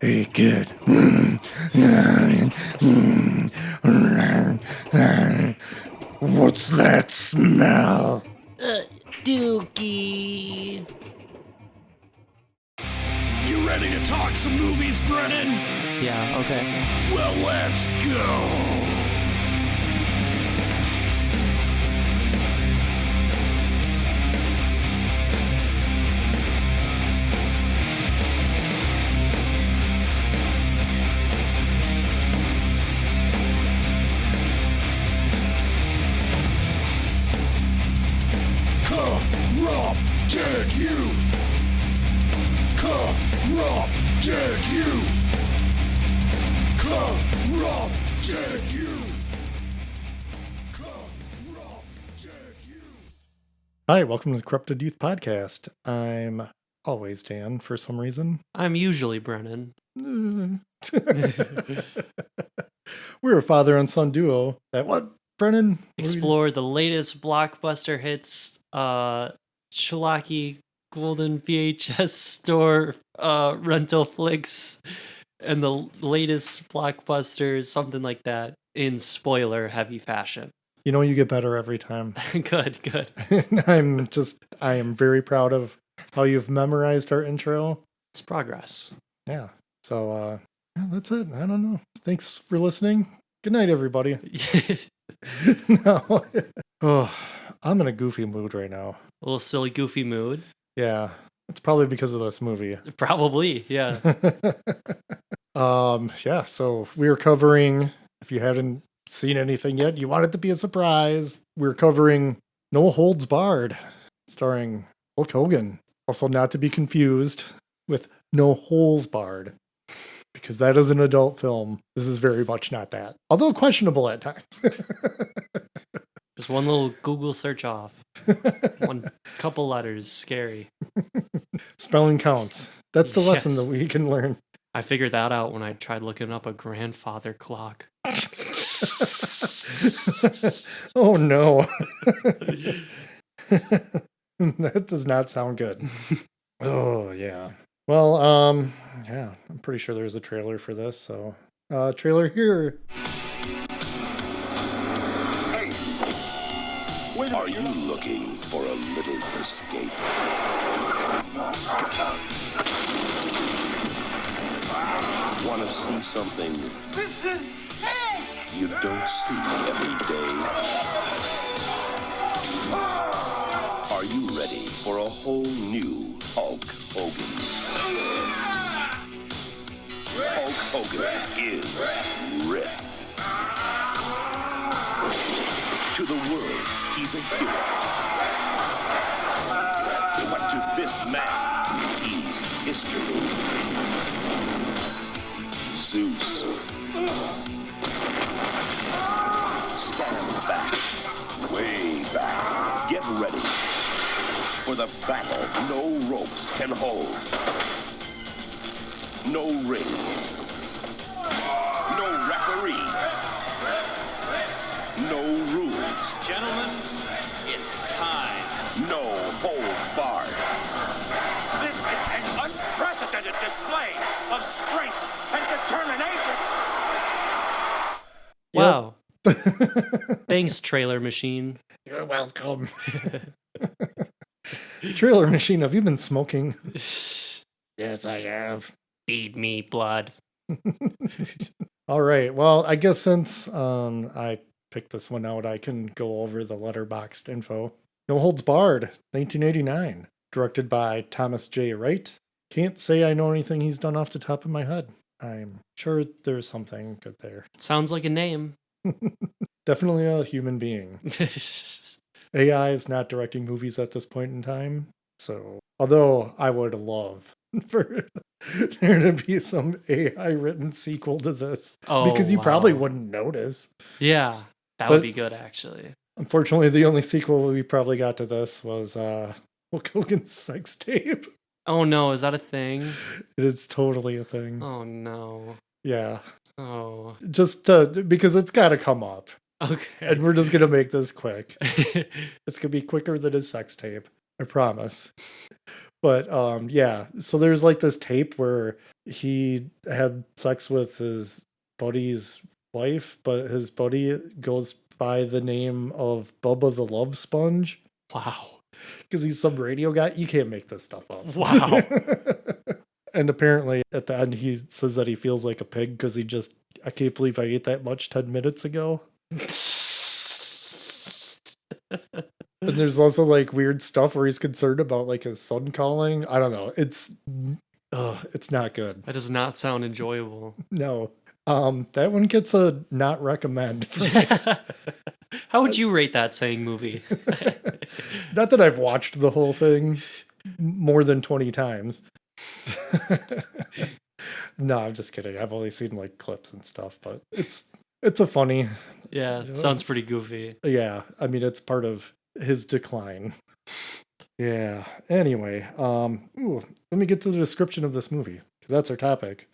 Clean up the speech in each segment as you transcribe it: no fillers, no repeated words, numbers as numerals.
Hey, kid. What's that smell? Dookie. You ready to talk some movies, Brennan? Yeah, okay. Well, let's go. Corrupted you. Corrupted you. Corrupted you. Corrupted you. Hi, welcome to the Corrupted Youth Podcast. I'm always Dan for some reason. I'm usually Brennan. We're a father and son duo that what, Brennan? Explore the latest blockbuster hits, Shalaki Golden VHS store rental flicks, and the latest blockbusters, something like that, in spoiler heavy fashion. You know, you get better every time. Good. I am very proud of how you've memorized our intro. It's progress. Yeah. So, yeah, that's it. I don't know. Thanks for listening. Good night, everybody. No. Oh, I'm in a goofy mood right now. A little silly, goofy mood. Yeah. It's probably because of this movie. Probably, yeah. Yeah, so we're covering, if you haven't seen anything yet, you want it to be a surprise. We're covering No Holds Barred, starring Hulk Hogan. Also not to be confused with No Holes Barred, because that is an adult film. This is very much not that. Although questionable at times. Just one little Google search off. One couple letters. Scary. Spelling counts. That's the lesson Yes. that we can learn. I figured that out when I tried looking up a grandfather clock. Oh no. That does not sound good. Oh yeah. Well, yeah, I'm pretty sure there's a trailer for this, so trailer here. Are you looking for a little escape? Want to see something This is sick! you don't see every day? Are you ready for a whole new Hulk Hogan? Hulk Hogan is ripped. To the world, he's a hero. But to this man, he's history. Zeus. Stand back. Way back. Get ready for the battle no ropes can hold. No ring. No referee. No rules. Gentlemen, it's time. No holds barred. This is an unprecedented display of strength and determination. Wow. Thanks, Trailer Machine. You're welcome. Trailer Machine, have you been smoking? Yes, I have. Feed me blood. All right. Well, I guess since I picked this one out, I can go over the letterboxd info. No Holds Barred, 1989. Directed by Thomas J. Wright. Can't say I know anything he's done off the top of my head. I'm sure there's something good there. Sounds like a name. Definitely a human being. AI is not directing movies at this point in time. So, although I would love for there to be some AI written sequel to this. Oh, because you probably wow. wouldn't notice. Yeah, that But- would be good, actually. Unfortunately, the only sequel we probably got to this was Hulk Hogan's sex tape. Oh no, is that a thing? It is totally a thing. Oh no. Yeah. Oh. Just because it's got to come up. Okay. And we're just going to make this quick. It's going to be quicker than his sex tape. I promise. But yeah, so there's like this tape where he had sex with his buddy's wife, but his buddy goes by the name of Bubba the Love Sponge Wow. because he's some radio guy. You can't make this stuff up. Wow. And apparently at the end he says that he feels like a pig because I can't believe I ate that much 10 minutes ago. And there's also like weird stuff where he's concerned about like his son calling. I don't know. It's not good. That does not sound enjoyable. No. That one gets a not recommend. How would you rate that saying movie? Not that I've watched the whole thing more than 20 times. No, I'm just kidding. I've only seen like clips and stuff, but it's a funny. Yeah, it sounds pretty goofy. Yeah, I mean it's part of his decline. Yeah. Anyway, let me get to the description of this movie because that's our topic.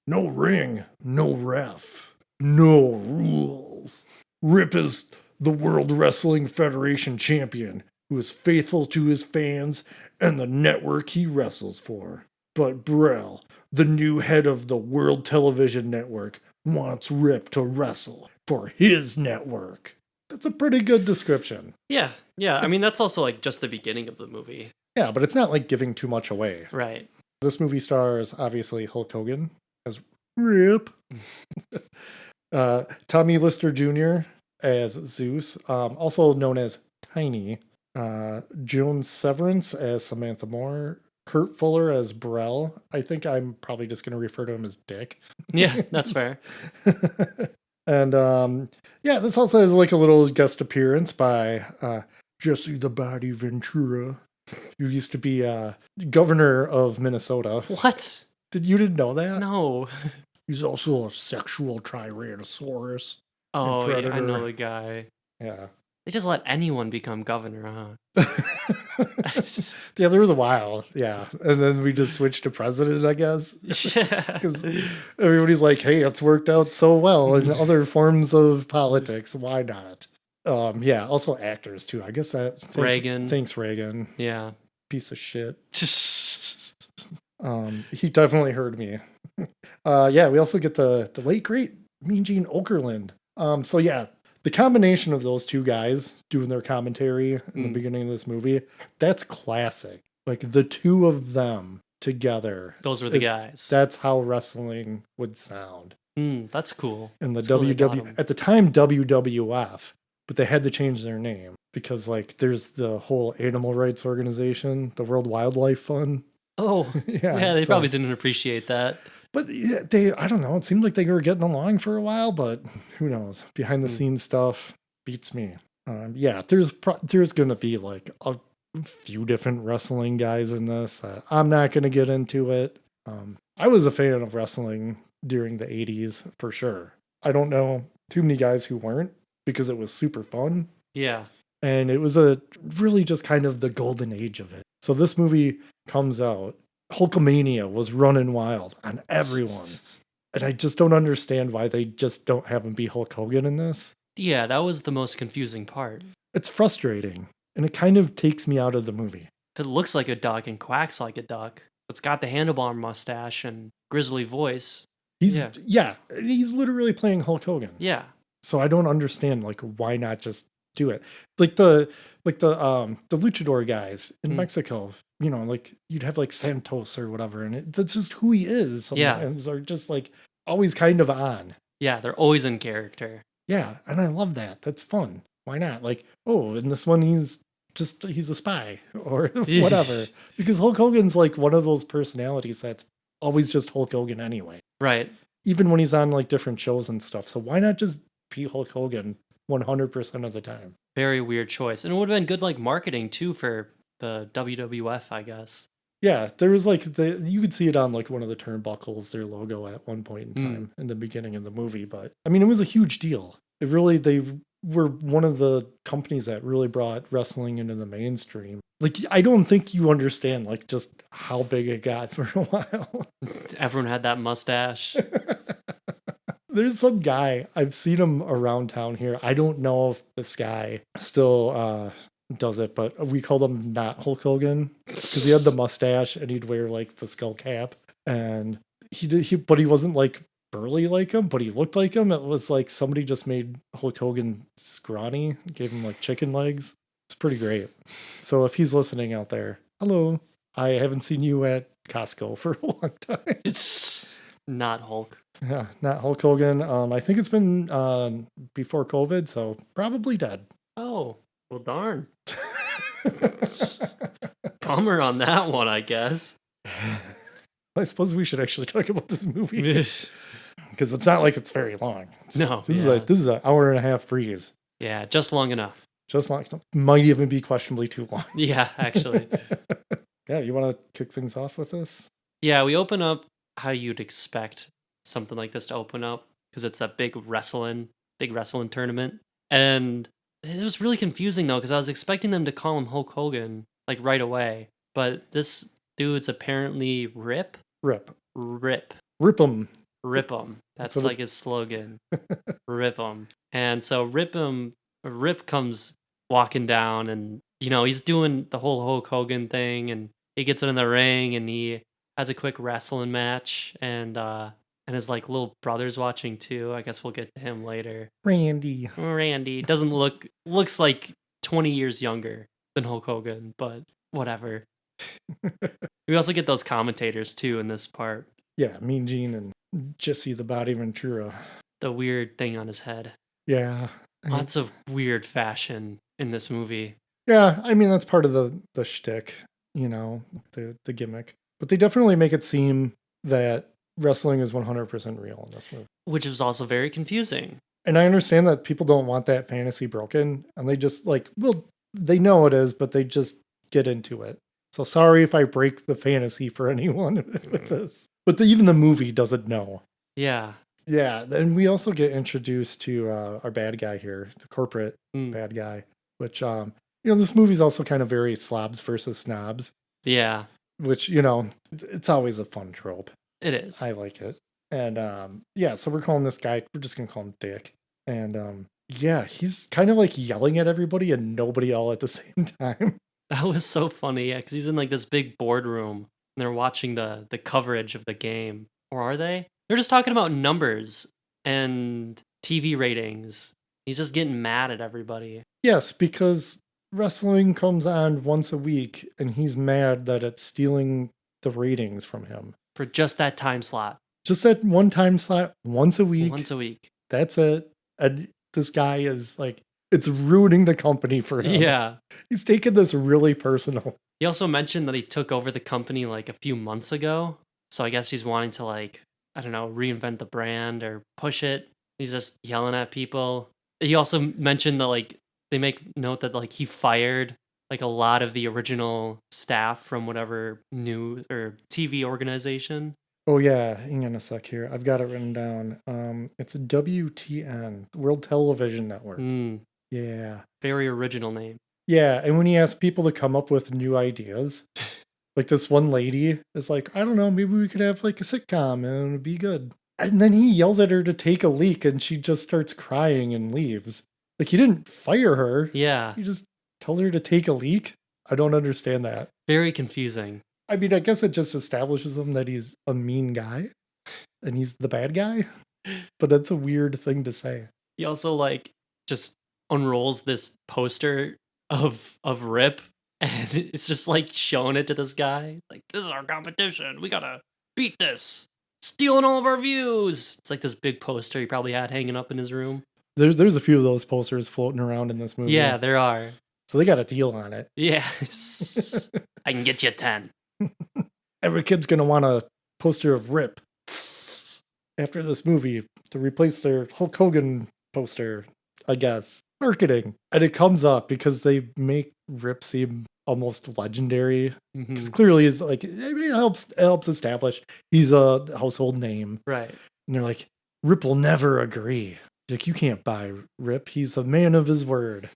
No ring, no ref, no rules. Rip is the World Wrestling Federation champion who is faithful to his fans and the network he wrestles for. But Brell, the new head of the World Television Network, wants Rip to wrestle for his network. That's a pretty good description. Yeah. I mean, that's also like just the beginning of the movie. Yeah, but it's not like giving too much away. Right. This movie stars obviously Hulk Hogan as Rip, Tommy Lister Jr. as Zeus, also known as Tiny, Joan Severance as Samantha Moore, Kurt Fuller as Brell. I think I'm probably just going to refer to him as Dick. Yeah, that's fair. And yeah, this also has like a little guest appearance by Jesse the Body Ventura, who used to be governor of Minnesota. What? You didn't know that? No. He's also a sexual tyrannosaurus. Oh, yeah, I Predator. know the guy. Yeah. They just let anyone become governor, huh? Yeah, there was a while. Yeah. And then we just switched to president, I guess. Yeah. Because everybody's like, hey, it's worked out so well in other forms of politics. Why not? Yeah, also actors too. I guess that Reagan. Thanks, Reagan. Yeah. Piece of shit. He definitely heard me. Yeah, we also get the late great Mean Gene Okerlund. So yeah, the combination of those two guys doing their commentary in the beginning of this movie, that's classic. Like the two of them together. Those were the guys. That's how wrestling would sound. That's cool. And the That's cool they got 'em. at the time WWF, but they had to change their name because like there's the whole animal rights organization, the World Wildlife Fund. Oh, yeah, they probably didn't appreciate that. But I don't know. It seemed like they were getting along for a while, but who knows? Behind the scenes stuff beats me. Yeah, there's going to be like a few different wrestling guys in this. I'm not going to get into it. I was a fan of wrestling during the 80s for sure. I don't know too many guys who weren't because it was super fun. Yeah. And it was really just kind of the golden age of it. So this movie comes out. Hulkamania was running wild on everyone. And I just don't understand why they just don't have him be Hulk Hogan in this. Yeah, that was the most confusing part. It's frustrating. And it kind of takes me out of the movie. If it looks like a duck and quacks like a duck, it's got the handlebar mustache and grizzly voice. He's literally playing Hulk Hogan. Yeah. So I don't understand like why not just do it. Like the luchador guys in Mexico, you know, like you'd have like Santos or whatever, and that's just who he is. Sometimes they're just like always kind of on. Yeah, they're always in character. Yeah, and I love that. That's fun. Why not? Like, oh, in this one he's a spy or whatever. Because Hulk Hogan's like one of those personalities that's always just Hulk Hogan anyway. Right. Even when he's on like different shows and stuff. So why not just be Hulk Hogan 100% of the time? Very weird choice. And it would have been good like marketing too for the WWF, I guess. Yeah, there was like you could see it on like one of the turnbuckles, their logo at one point in time in the beginning of the movie. But I mean, it was a huge deal. They were one of the companies that really brought wrestling into the mainstream. Like, I don't think you understand like just how big it got for a while. Everyone had that mustache. There's some guy, I've seen him around town here. I don't know if this guy still does it, but we called him not Hulk Hogan because he had the mustache and he'd wear like the skull cap, and but he wasn't like burly like him, but he looked like him. It was like somebody just made Hulk Hogan scrawny, gave him like chicken legs. It's pretty great. So if he's listening out there, hello. I haven't seen you at Costco for a long time. It's not Hulk. Yeah, not Hulk Hogan. I think it's been before COVID, so probably dead. Oh, well, darn. Bummer on that one, I guess. I suppose we should actually talk about this movie because it's not like it's very long. No, This is an hour and a half breeze. Yeah, just long enough. Just like might even be questionably too long. Yeah, actually. Yeah, you want to kick things off with this? Yeah, we open up how you'd expect something like this to open up because it's a big wrestling tournament. And it was really confusing though because I was expecting them to call him Hulk Hogan like right away, but this dude's apparently Rip. Rip 'em. Rip 'em. That's what like his slogan. Rip 'em. And so Rip comes walking down and he's doing the whole Hulk Hogan thing and he gets in the ring and he has a quick wrestling match and his like little brother's watching too. I guess we'll get to him later. Randy doesn't looks like 20 years younger than Hulk Hogan, but whatever. We also get those commentators too in this part. Yeah, Mean Gene and Jesse the Body Ventura. The weird thing on his head. Yeah. Lots of weird fashion in this movie. Yeah, I mean that's part of the shtick, the gimmick. But they definitely make it seem that wrestling is 100% real in this movie. Which was also very confusing. And I understand that people don't want that fantasy broken, and they just they know it is, but they just get into it. So sorry if I break the fantasy for anyone with this. But even the movie doesn't know. Yeah. Yeah, and we also get introduced to our bad guy here, the corporate bad guy, which, this movie's also kind of very slobs versus snobs. Yeah. Which, it's always a fun trope. It is. I like it. And, so we're calling this guy, we're just going to call him Dick. And, he's kind of like yelling at everybody and nobody all at the same time. That was so funny, yeah, because he's in like this big boardroom and they're watching the coverage of the game. Or are they? They're just talking about numbers and TV ratings. He's just getting mad at everybody. Yes, because wrestling comes on once a week and he's mad that it's stealing the ratings from him. For just that time slot. Just that one time slot once a week. Once a week. That's it. And this guy is like, it's ruining the company for him. Yeah. He's taking this really personal. He also mentioned that he took over the company like a few months ago. So I guess he's wanting to reinvent the brand or push it. He's just yelling at people. He also mentioned that they make note that he fired a lot of the original staff from whatever news or TV organization. Oh yeah, hang on a sec here. I've got it written down. It's a WTN, World Television Network. Yeah. Very original name. Yeah, and when he asks people to come up with new ideas, like this one lady is like, I don't know, maybe we could have a sitcom and it'd be good. And then he yells at her to take a leak and she just starts crying and leaves. He didn't fire her. Yeah. He just tells her to take a leak. I don't understand that. Very confusing. I mean, I guess it just establishes him that he's a mean guy and he's the bad guy. But that's a weird thing to say. He also just unrolls this poster of Rip and it's just showing it to this guy. This is our competition. We gotta beat this. Stealing all of our views. It's this big poster he probably had hanging up in his room. There's a few of those posters floating around in this movie. Yeah, there are. So they got a deal on it. Yeah. I can get you 10. Every kid's going to want a poster of Rip after this movie to replace their Hulk Hogan poster, I guess. Marketing. And it comes up because they make Rip seem almost legendary. Because clearly it helps establish he's a household name. Right. And they're like, Rip will never agree. You can't buy Rip. He's a man of his word.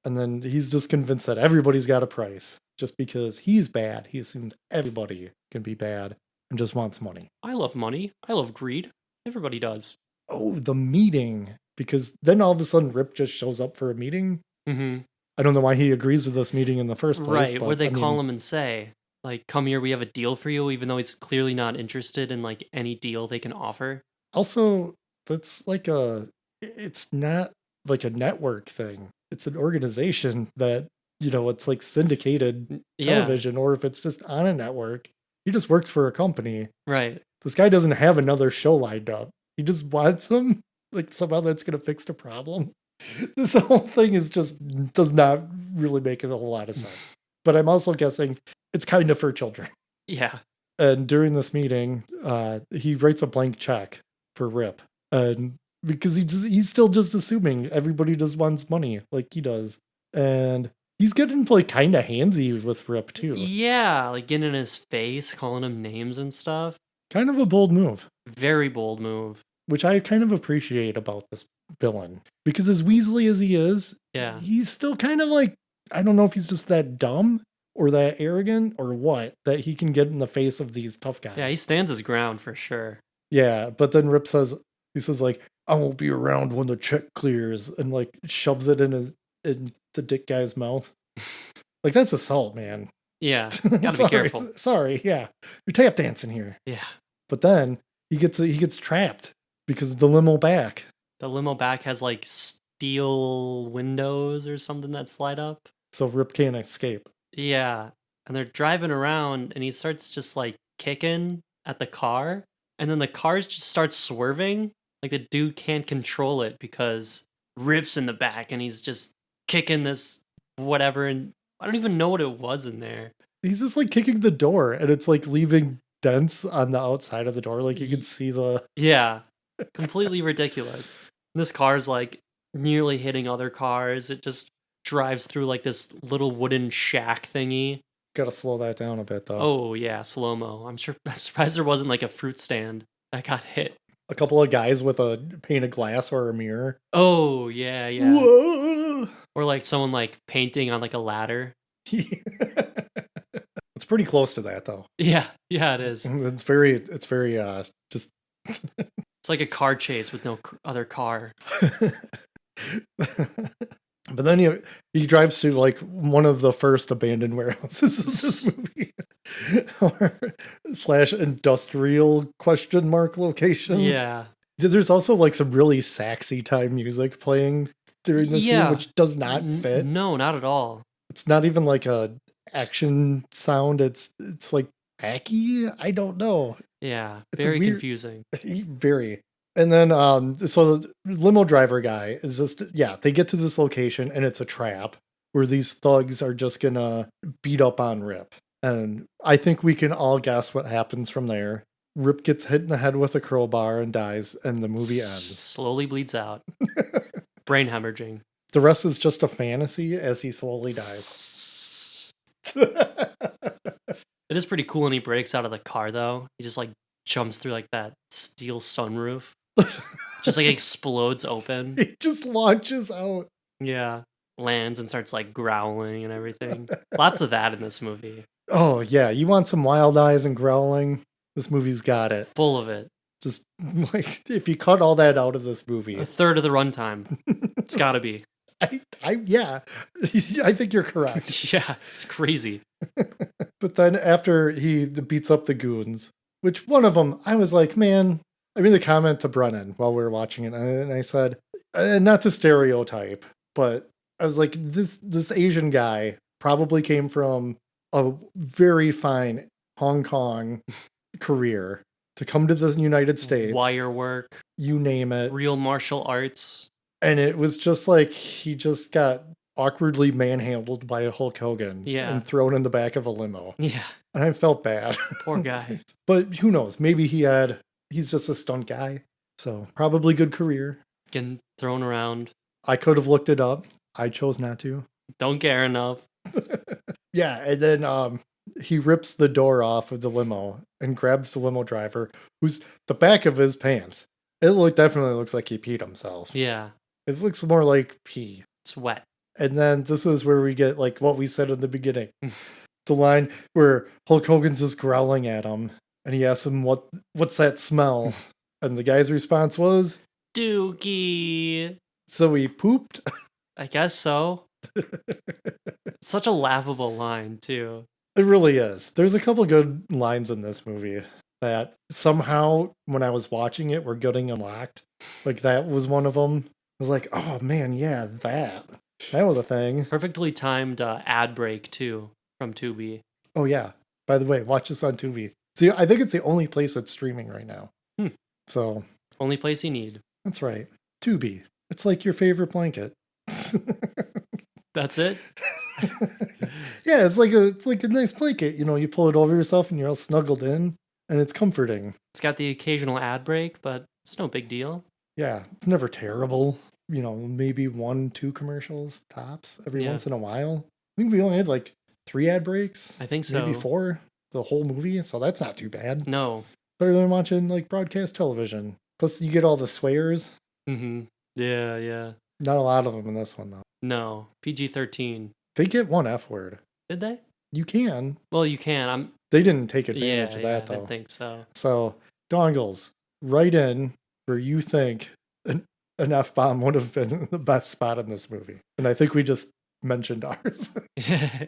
And then he's just convinced that everybody's got a price. Just because he's bad, he assumes everybody can be bad and just wants money. I love money. I love greed. Everybody does. Oh, the meeting. Because then all of a sudden Rip just shows up for a meeting. Mm-hmm. I don't know why he agrees to this meeting in the first place. Right, but, where they I mean, call him and say, like, come here, we have a deal for you, even though he's clearly not interested in, like, any deal they can offer. Also, that's like it's not like a network thing. It's an organization that, it's like syndicated Yeah, television, or if it's just on a network, he just works for a company. right. This guy doesn't have another show lined up. He just wants him, like somehow that's going to fix the problem. This whole thing does not really make a whole lot of sense. But I'm also guessing it's kind of for children. Yeah. And during this meeting, he writes a blank check for Rip, and because he's still just assuming everybody just wants money like he does, and he's getting like kind of handsy with Rip too. Yeah, like getting in his face, calling him names and stuff. Kind of a bold move, Very bold move. which I kind of appreciate about this villain, because as Weasley as he is, Yeah. he's still kind of like, I don't know if he's just that dumb or that arrogant or what, that he can get in the face of these tough guys. Yeah, he stands his ground for sure. Yeah, but then Rip says, like, I won't be around when the check clears, and like shoves it in the dick guy's mouth. Like, that's assault, man. Yeah, gotta be careful. Sorry, yeah. You're tap dancing here. Yeah. But then he gets trapped because the limo back. The limo back has like steel windows or something that slide up. So Rip can't escape. Yeah. And they're driving around and he starts just like kicking at the car. And then the car just starts swerving. Like the dude can't control it because Rip's in the back and he's just kicking this whatever. And I don't even know what it was in there. He's just like kicking the door, and it's like leaving dents on the outside of the door. Like you can see the. Yeah. Completely ridiculous. This car's like nearly hitting other cars. It just drives through like this little wooden shack thingy. Gotta slow that down a bit though. Oh yeah, slow-mo. I'm surprised there wasn't like a fruit stand that got hit. A couple of guys with a pane of glass or a mirror. Oh yeah, yeah. Whoa! Or like someone like painting on like a ladder. It's pretty close to that though. Yeah, yeah, it is. It's very just. It's like a car chase with no other car. But then he drives to like one of the first abandoned warehouses of this movie, / industrial ? Location. Yeah. There's also like some really saxy time music playing during the scene, which does not fit. No, not at all. It's not even like a action sound. It's like wacky. I don't know. Yeah, It's very weird- confusing. Very. And then so the limo driver guy is just, they get to this location and it's a trap where these thugs are just gonna beat up on Rip. And I think we can all guess what happens from there. Rip gets hit in the head with a crowbar and dies, and the movie ends. Slowly bleeds out. Brain hemorrhaging. The rest is just a fantasy as he slowly dies. It is pretty cool when he breaks out of the car though. He just like jumps through like that steel sunroof. Just like explodes open. He just launches out. Yeah. Lands and starts like growling and everything. Lots of that in this movie. Oh, yeah. You want some wild eyes and growling? This movie's got it. Full of it. Just like, if you cut all that out of this movie. A third of the runtime. It's gotta be. Yeah. I think you're correct. Yeah, it's crazy. But then after he beats up the goons, which one of them, I was like, man, I made a comment to Brennan while we were watching it, and I said, not to stereotype, but I was like, this Asian guy probably came from a very fine Hong Kong career to come to the United States. Wire work. You name it. Real martial arts. And it was just like he just got awkwardly manhandled by a Hulk Hogan and thrown in the back of a limo. Yeah. And I felt bad. Poor guy. But who knows? Maybe he's just a stunt guy. So probably good career. Getting thrown around. I could have looked it up. I chose not to. Don't care enough. Yeah, and then he rips the door off of the limo and grabs the limo driver, who's the back of his pants. It definitely looks like he peed himself. Yeah. It looks more like pee. It's wet. And then this is where we get like what we said in the beginning. The line where Hulk Hogan's just growling at him and he asks him what's that smell? And the guy's response was Dookie. So he pooped. I guess so. Such a laughable line too. It really is. There's a couple good lines in this movie that somehow, when I was watching it, were getting unlocked. Like, that was one of them. I was like, oh man, yeah, that was a thing. Perfectly timed ad break too from Tubi. Oh yeah. By the way, watch this on Tubi. See, I think it's the only place that's streaming right now. So Only place you need. that's right. Tubi. It's like your favorite blanket. That's it. Yeah, it's like a nice blanket. You know, you pull it over yourself and you're all snuggled in, and it's comforting. It's got the occasional ad break, but it's no big deal. Yeah, it's never terrible. You know, maybe 1-2 commercials tops every Yeah. once in a while. I think we only had like 3 ad breaks. I think so. Maybe 4 the whole movie, so that's not too bad. No. Better than watching like broadcast television. Plus, you get all the swears. Mm-hmm. Yeah, yeah. Not a lot of them in this one though. No. PG-13. They get one F word. Did they? You can. Well, you can. They didn't take advantage of I that though. didn't think so. So, Dongles, write in where you think an F-bomb would have been the best spot in this movie. And I think we just mentioned ours. Yeah,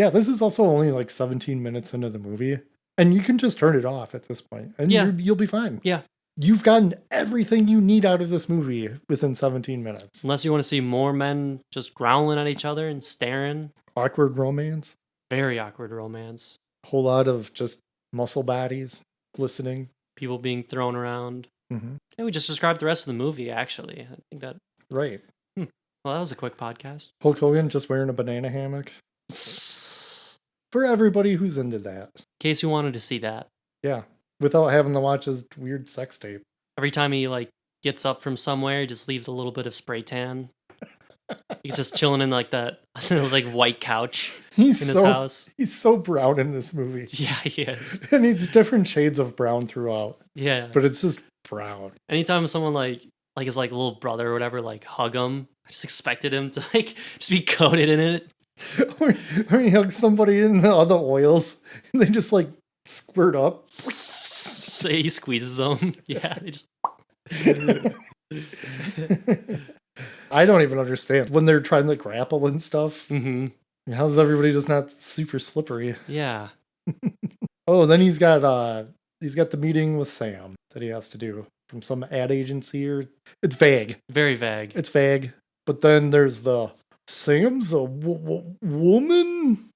this is also only like 17 minutes into the movie. And you can just turn it off at this point, and Yeah. you'll be fine. Yeah. You've gotten everything you need out of this movie within 17 minutes. Unless you want to see more men just growling at each other and staring. Awkward romance. Very awkward romance. A whole lot of just muscle bodies glistening. People being thrown around. Mm-hmm. Yeah, we just described the rest of the movie, actually. I think that... Right. Well, that was a quick podcast. Hulk Hogan just wearing a banana hammock. For everybody who's into that. In case you wanted to see that. Yeah. Without having to watch his weird sex tape. Every time he gets up from somewhere, he just leaves a little bit of spray tan. He's just chilling in that white couch He's in his house. He's so brown in this movie. Yeah, he is. And he's different shades of brown throughout. Yeah. But it's just brown. Anytime someone his little brother or whatever hug him, I just expected him to just be coated in it. Or he hugs somebody in the other oils and they just squirt up. So he squeezes them. Yeah, they just... I don't even understand when they're trying to grapple and stuff. Mm-hmm. How's everybody just not super slippery? Yeah. Oh, then he's got the meeting with Sam that he has to do from some ad agency, or it's vague. Very vague. It's vague. But then there's the Sam's a woman,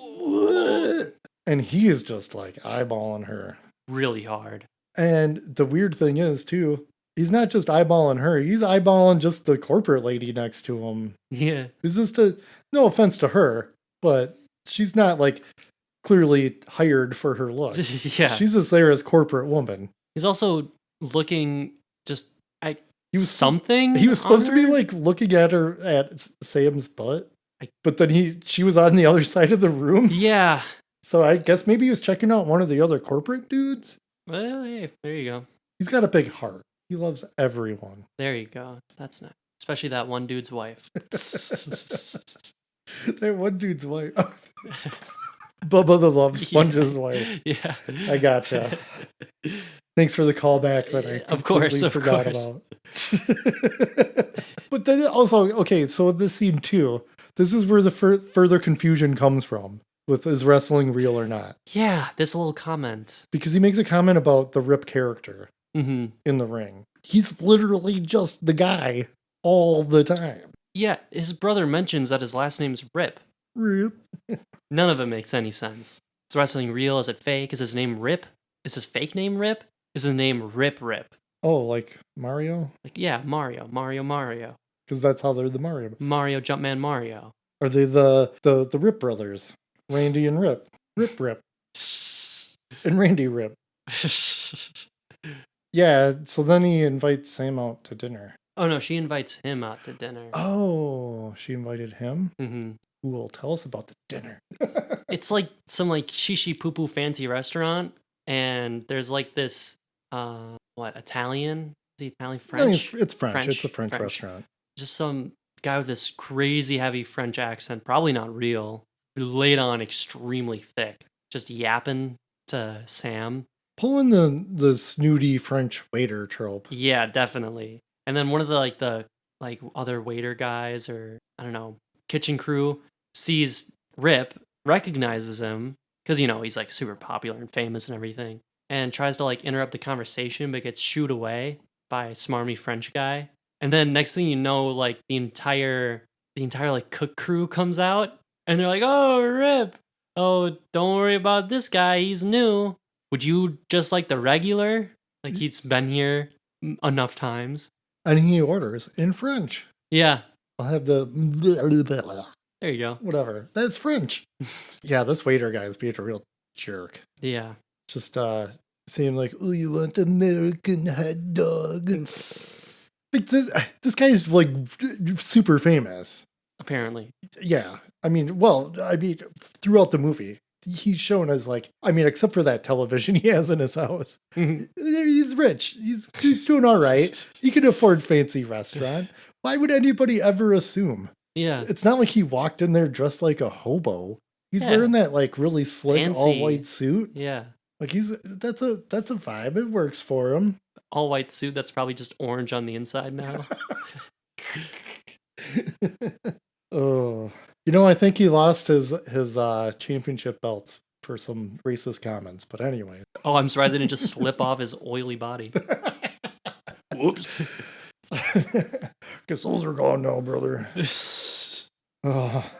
and he is just eyeballing her Really hard. And the weird thing is too, he's not just eyeballing her; he's eyeballing just the corporate lady next to him. Yeah. It's just no offense to her, but she's not clearly hired for her looks. Yeah. She's just there as corporate woman. He's also looking just at He was something. He was supposed to on be her? looking at her at Sam's butt, but then she was on the other side of the room. Yeah. So I guess maybe he was checking out one of the other corporate dudes. Well, hey, there you go. He's got a big heart. He loves everyone. There you go. That's nice. Especially that one dude's wife. That one dude's wife. Bubba the Love Sponge's wife. Yeah. I gotcha. Thanks for the callback that I Of course, forgot about. But then also, okay, so in this scene too, this is where the further confusion comes from with is wrestling real or not. Yeah, this little comment. Because he makes a comment about the Rip character Mm-hmm. in the ring. He's literally just the guy all the time. Yeah, his brother mentions that his last name's Rip. Rip. None of it makes any sense. Is wrestling real? Is it fake? Is his name Rip? Is his fake name Rip? Is his name Rip? Oh, like Mario? Yeah, Mario. Because that's how they're the Mario. Mario Jumpman Mario. Are they the Rip brothers? Randy and Rip. Rip. And Randy Rip. Yeah, so then he invites Sam out to dinner. Oh no, she invites him out to dinner. Oh, she invited him? Mm-hmm. Who will tell us about the dinner? It's some shishi poo poo fancy restaurant, and there's this Italian? Is he Italian? French? No, it's French. It's a French restaurant. Just some guy with this crazy heavy French accent, probably not real, laid on extremely thick, just yapping to Sam. Pulling the snooty French waiter trope. Yeah, definitely. And then one of the like other waiter guys or I don't know, kitchen crew sees Rip, recognizes him because he's like super popular and famous and everything, and tries to like interrupt the conversation, but gets shooed away by a smarmy French guy. And then next thing you know, like the entire like cook crew comes out, and they're like, "Oh, Rip! Oh, don't worry about this guy. He's new. Would you just like the regular? Like he's been here enough times." And he orders in French. Yeah, I'll have the there you go. whatever. That's French. Yeah, this waiter guy is being a real jerk. Yeah. Just saying like, "Oh, you want American hot dog?" Like this guy is like super famous. Apparently. Yeah, I mean, throughout the movie, he's shown as like, I mean, except for that television he has in his house, he's rich. He's doing all right. He can afford fancy restaurant. Why would anybody ever assume? Yeah. It's not like he walked in there dressed like a hobo. He's Yeah. wearing that like really slick Fancy. all white suit. Yeah. Like that's a vibe. It works for him. All white suit that's probably just orange on the inside now. Oh, I think he lost his championship belts for some racist comments. But anyway, Oh, I'm surprised it didn't just slip off his oily body. Whoops. guess those are gone now, brother. Oh.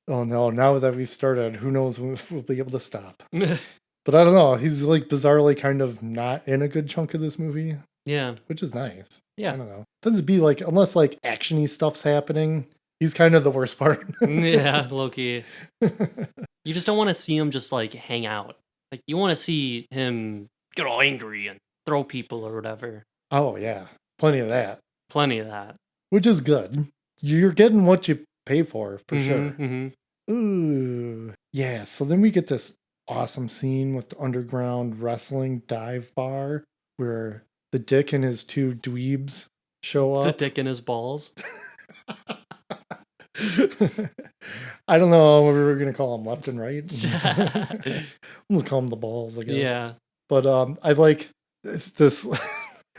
Oh no! Now that we've started, who knows if we'll be able to stop? But I don't know. He's like bizarrely kind of not in a good chunk of this movie, Yeah. which is nice. I Yeah. don't know. Tends to be like, unless like actiony stuff's happening, he's kind of the worst part. Yeah, low-key. You just don't want to see him just like hang out. Like you want to see him get all angry and throw people or whatever. Oh yeah, plenty of that, Plenty of that. which is good. You're getting what you pay for sure. Mm-hmm. Ooh, yeah. So then we get this awesome scene with the underground wrestling dive bar where the Dick and his two dweebs show The up. dick in his balls. I don't know what we were gonna call them, left and right. Let's call them the balls, I guess. Yeah. But I like this.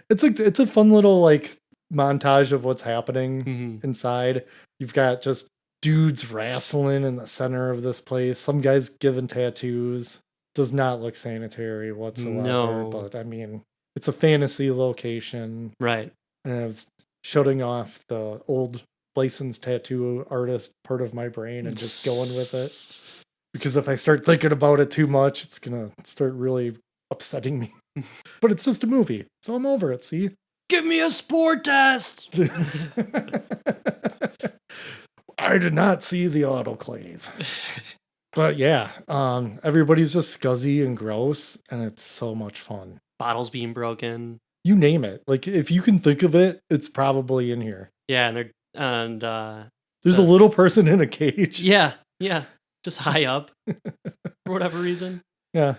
It's a fun little like montage of what's happening Mhm. inside. You've got just dudes wrestling in the center of this place. Some guys giving tattoos. Does not look sanitary whatsoever. No. But I mean, it's a fantasy location, Right. and I was shutting off the old licensed tattoo artist part of my brain and just going with it. Because if I start thinking about it too much, it's gonna start really upsetting me. But it's just a movie, so I'm over it. See. Give me a sport test. I did not see the autoclave. But yeah, everybody's just scuzzy and gross, and it's so much fun. Bottles being broken. You name it. Like, if you can think of it, it's probably in here. Yeah, and There's a little person in a cage. yeah, just high up for whatever reason. Yeah.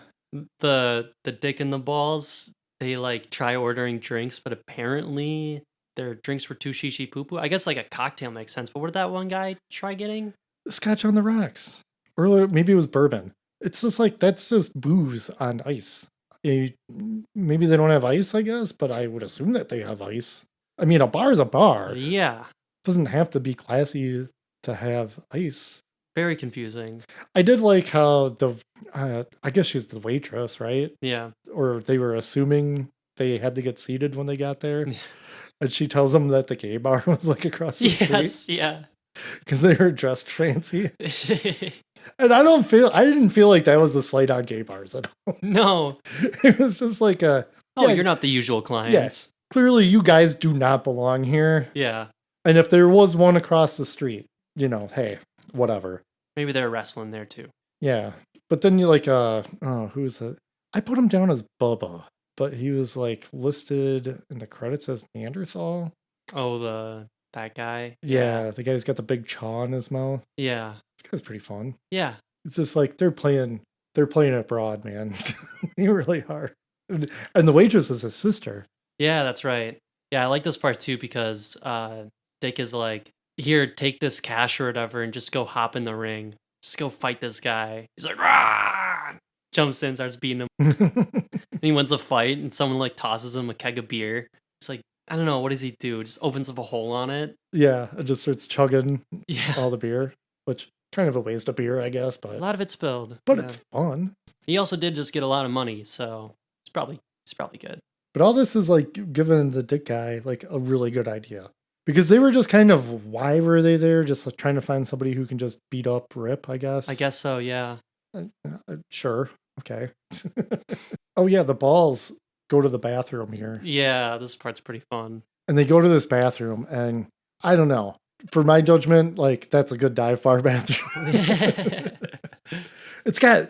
The dick and the balls, they like try ordering drinks, but apparently their drinks were too shishi poo poo. I guess like a cocktail makes sense, but what did that one guy try getting? Scotch on the rocks. Or maybe it was bourbon. It's just like, that's just booze on ice. Maybe they don't have ice, I guess, but I would assume that they have ice. I mean, a bar is a bar. Yeah, Doesn't have to be classy to have ice. very confusing. I did like how I guess she's the waitress, right? Yeah. Or they were assuming they had to get seated when they got there. And she tells them that the gay bar was like across the Yes, street yeah. because they were dressed fancy. And I didn't feel like that was a slight on gay bars at all. No. It was just like Oh, yeah, you're not the usual clients. clearly you guys do not belong here. Yeah. And if there was one across the street, hey, whatever. Maybe they're wrestling there too. Yeah. But then you like, who's that? I put him down as Bubba, but he was like listed in the credits as Neanderthal. Oh, that guy. Yeah, the guy who's got the big chaw in his mouth. Yeah. This guy's pretty fun. Yeah. It's just like they're playing it broad, man. They really are. And the waitress is his sister. Yeah, that's right. Yeah, I like this part too because Dick is like, here, take this cash or whatever and just go hop in the ring. Just go fight this guy. He's like, rah! Jumps in, starts beating him. And he wins the fight and someone like tosses him a keg of beer. It's like, I don't know, what does he do? Just opens up a hole on it? Yeah, it just starts chugging Yeah. all the beer, which kind of a waste of beer, I guess, A but lot of it spilled. but yeah. it's fun. He also did just get a lot of money, so he's probably good. But all this is like giving the dick guy like a really good idea. Because they were just kind of, why were they there? Just like trying to find somebody who can just beat up Rip, I guess. I guess so, yeah. Sure. Okay. Oh yeah, the balls go to the bathroom here. Yeah, this part's pretty fun. And they go to this bathroom, and I don't know. For my judgment, like that's a good dive bar bathroom. It's got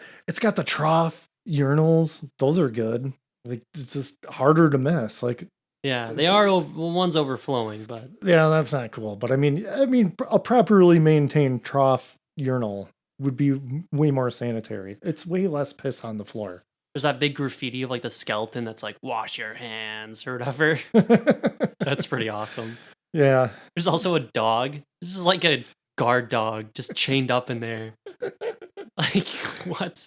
the trough urinals. Those are good. Like it's just harder to miss. Like Yeah, they are one's overflowing, but yeah, that's not cool. But I mean, a properly maintained trough urinal would be way more sanitary. It's way less piss on the floor. there's that big graffiti of like the skeleton that's like "wash your hands" or whatever. That's pretty awesome. Yeah. There's also a dog. This is like a guard dog just chained up in there. Like what?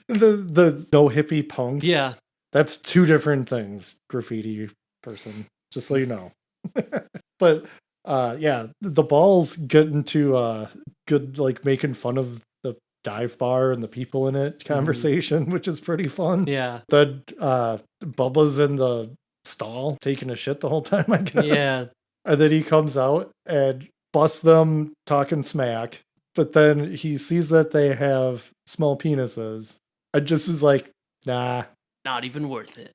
The no hippie punk. Yeah. That's two different things, graffiti person, just so you know. But yeah, the balls get into good like making fun of the dive bar and the people in it conversation, which is pretty fun. Yeah. Then Bubba's in the stall taking a shit the whole time, I guess. Yeah. And then he comes out and busts them talking smack. But then he sees that they have small penises and just is like, nah. Not even worth it.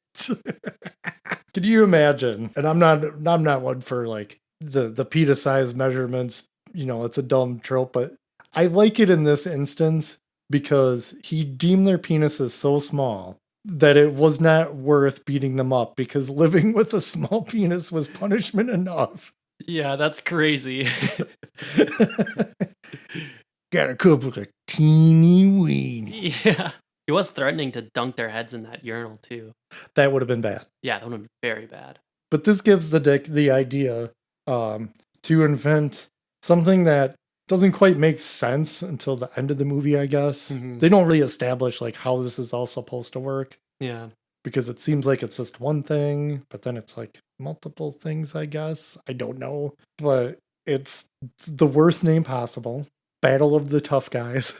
Can you imagine? And I'm not one for like the penis size measurements. You know, it's a dumb trope, but I like it in this instance because he deemed their penises so small that it was not worth beating them up because living with a small penis was punishment enough. Yeah, that's crazy. Got a couple of teeny weeny. Yeah. He was threatening to dunk their heads in that urinal too. That would have been bad. Yeah, that would have been very bad. But this gives the dick the idea to invent something that doesn't quite make sense until the end of the movie, I guess. Mhm. They don't really establish like how this is all supposed to work Yeah. because it seems like it's just one thing, but then it's like multiple things, I guess. I don't know. But it's the worst name possible. Battle of the Tough Guys.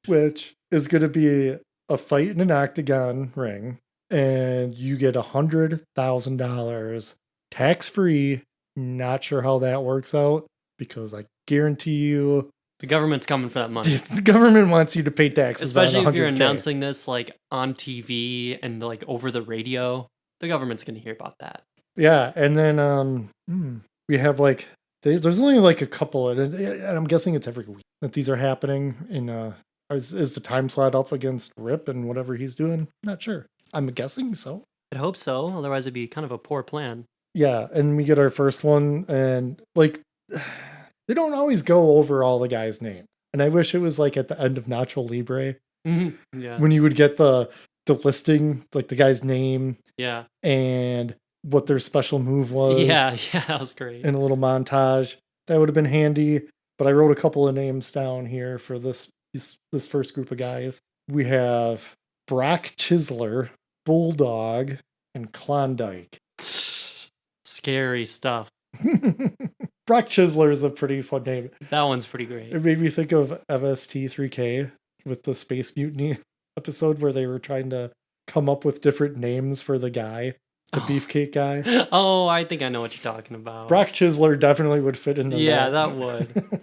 Which is going to be a fight in an octagon ring. And you get $100,000 tax-free. Not sure how that works out because I guarantee you The government's coming for that money. the government wants you to pay taxes. Especially on if you're 100K. announcing this like on TV and like over the radio. The government's going to hear about that. Yeah, and then we have like there's only like a couple, and I'm guessing it's every week that these are happening. In is the time slot up against Rip and whatever he's doing? Not sure. I'm guessing so. I'd hope so. Otherwise, it'd be kind of a poor plan. Yeah, and we get our first one, and like they don't always go over all the guys' names. And I wish it was like at the end of Nacho Libre Yeah. when you would get the listing, like the guy's name Yeah. and what their special move was. Yeah. Yeah. That was great. In a little montage. That would have been handy. But I wrote a couple of names down here for this first group of guys. We have Brock Chisler, Bulldog, and Klondike. Scary stuff. Brock Chisler is a pretty fun name. That one's pretty great. It made me think of FST3K with the Space Mutiny episode where they were trying to come up with different names for the guy, the beefcake guy. Oh, I think I know what you're talking about. Brock Chisler definitely would fit into Yeah, that. that would.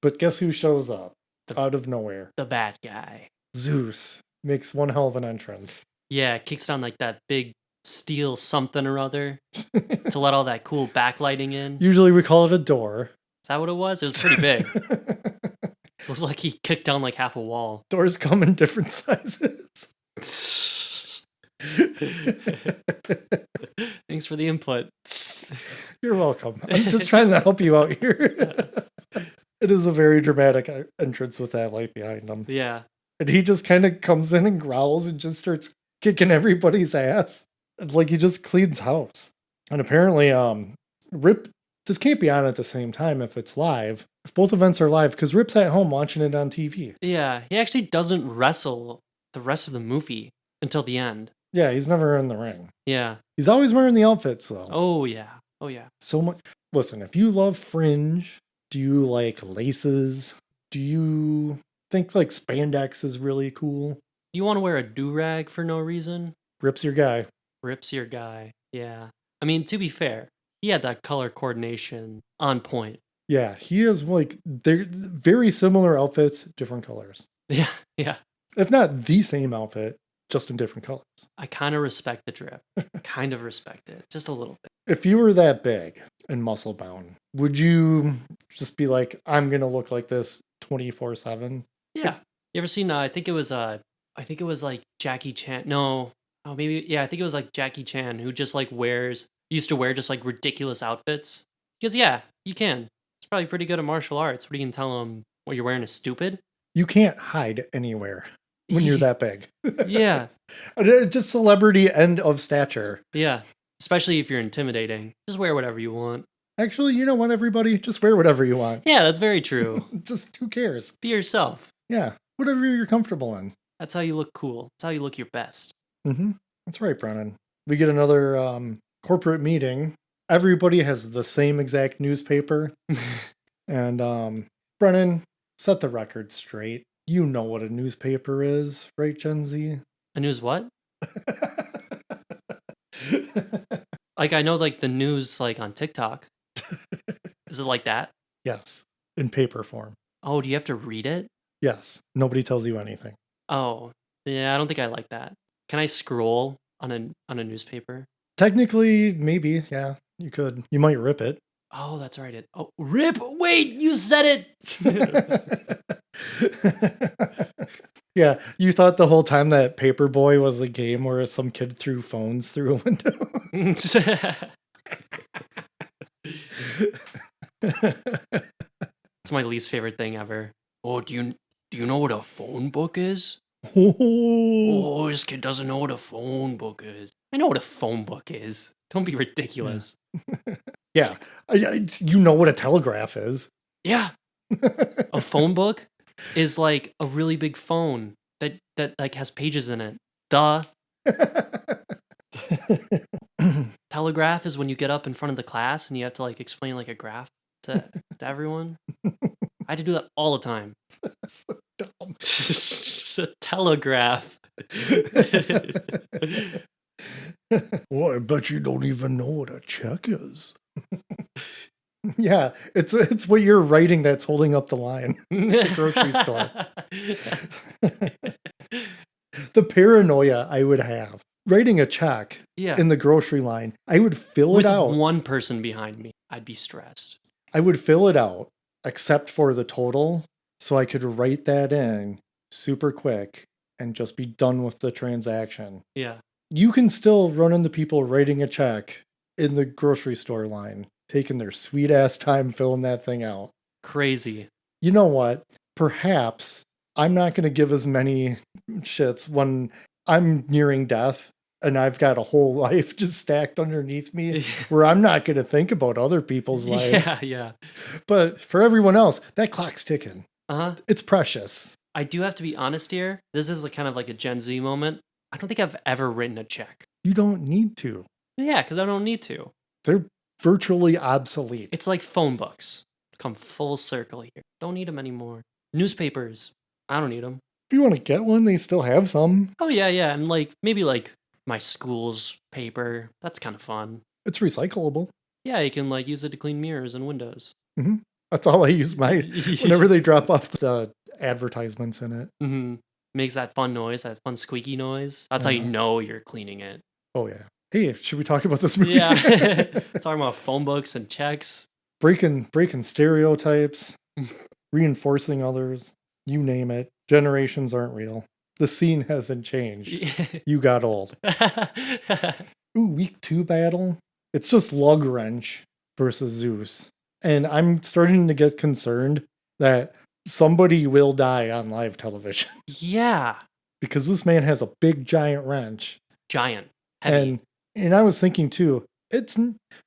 But guess who shows up out of nowhere? The bad guy. Zeus makes one hell of an entrance. Yeah, kicks down like that big steel something or other to let all that cool backlighting in. Usually we call it a door. Is that what it was? It was pretty big. It was like he kicked down like half a wall. Doors come in different sizes. Thanks for the input. You're welcome. I'm just trying to help you out here. It is a very dramatic entrance with that light behind him. Yeah. And he just kind of comes in and growls and just starts kicking everybody's ass. Like he just cleans house. And apparently, Rip, this can't be on at the same time if it's live. If both events are live, because Rip's at home watching it on TV. Yeah, he actually doesn't wrestle the rest of the movie until the end. Yeah, he's never in the ring. Yeah. He's always wearing the outfits, though. Oh, yeah. Oh, yeah. So much. Listen, if you love fringe, do you like laces? Do you think like spandex is really cool? You want to wear a do-rag for no reason? Rip's your guy. Rip's your guy. Yeah. I mean, to be fair, he had that color coordination on point. Yeah, he is like, they're very similar outfits, different colors. Yeah. Yeah. If not the same outfit, just in different colors. I kind of respect the drip. Kind of respect it. Just a little bit. If you were that big and muscle bound, would you just be like, I'm going to look like this 24/7? Yeah. You ever seen, I think it was like Jackie Chan. No. Oh, maybe. Yeah. I think it was like Jackie Chan who just like used to wear just like ridiculous outfits. Because yeah, you can. It's probably pretty good at martial arts. What are you going to tell him? What you're wearing is stupid? You can't hide anywhere when you're that big. Yeah. Just celebrity and of stature. Yeah. Especially if you're intimidating. Just wear whatever you want. Actually, you know what, everybody? Just wear whatever you want. Yeah, that's very true. Just who cares? Be yourself. Yeah, whatever you're comfortable in. That's how you look cool. That's how you look your best. Mm-hmm. That's right, Brennan. We get another corporate meeting. Everybody has the same exact newspaper. And Brennan, set the record straight. You know what a newspaper is, right, Gen Z? A news what? Like, I know, like, the news, like, on TikTok. Is it like that? Yes, in paper form. Oh, do you have to read it? Yes, nobody tells you anything. Oh, yeah, I don't think I like that. Can I scroll on a newspaper? Technically, maybe, yeah, you could. You might rip it. Oh, that's right. Oh, rip! Wait, you said it! Yeah, you thought the whole time that Paperboy was a game where some kid threw phones through a window? It's my least favorite thing ever. Oh, do you know what a phone book is? Oh, Oh, this kid doesn't know what a phone book is. I know what a phone book is. Don't be ridiculous. yeah, you know what a telegraph is. Yeah. A phone book is like a really big phone that like has pages in it. Duh. Telegraph is when you get up in front of the class and you have to like explain like a graph to everyone. I had to do that all the time. Dumb. It's a telegraph. Well, I bet you don't even know what a check is. Yeah, it's what you're writing that's holding up the line at the grocery store. The paranoia I would have writing a check in the grocery line, I would fill With it out. one person behind me, I'd be stressed. I would fill it out, except for the total, so I could write that in super quick and just be done with the transaction. Yeah. You can still run into people writing a check in the grocery store line, taking their sweet ass time filling that thing out. Crazy. You know what? Perhaps I'm not going to give as many shits when I'm nearing death and I've got a whole life just stacked underneath me where I'm not going to think about other people's lives. Yeah. But for everyone else, that clock's ticking. Uh-huh. It's precious. I do have to be honest here. This is kind of like a Gen Z moment. I don't think I've ever written a check. You don't need to. Yeah, because I don't need to. They're virtually obsolete. It's like phone books. Come full circle here. Don't need them anymore. Newspapers. I don't need them. If you want to get one, they still have some. Oh, yeah. And like, maybe like my school's paper. That's kind of fun. It's recyclable. Yeah, you can like use it to clean mirrors and windows. Mm-hmm. That's all I use mine. Whenever they drop off the advertisements in it. Mm-hmm. Makes that fun noise, that fun squeaky noise. That's how you know you're cleaning it. Oh, yeah. Hey, should we talk about this movie? Yeah. Talking about phone books and checks. Breaking stereotypes, reinforcing others, you name it. Generations aren't real. The scene hasn't changed. You got old. Ooh, week 2 battle. It's just Lug Wrench versus Zeus. And I'm starting to get concerned that somebody will die on live television. Yeah. Because this man has a big giant wrench. Giant. Heavy. And I was thinking too,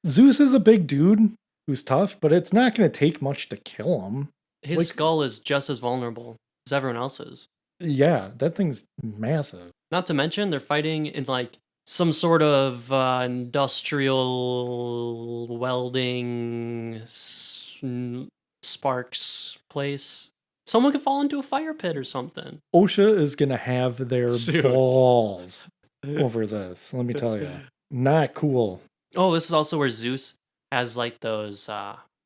Zeus is a big dude who's tough, but it's not going to take much to kill him. His skull is just as vulnerable as everyone else's. Yeah, that thing's massive. Not to mention, they're fighting in like some sort of industrial welding sparks place. Someone could fall into a fire pit or something. OSHA is going to have their Dude. balls over this. Let me tell you. Not cool. Oh, this is also where Zeus has like those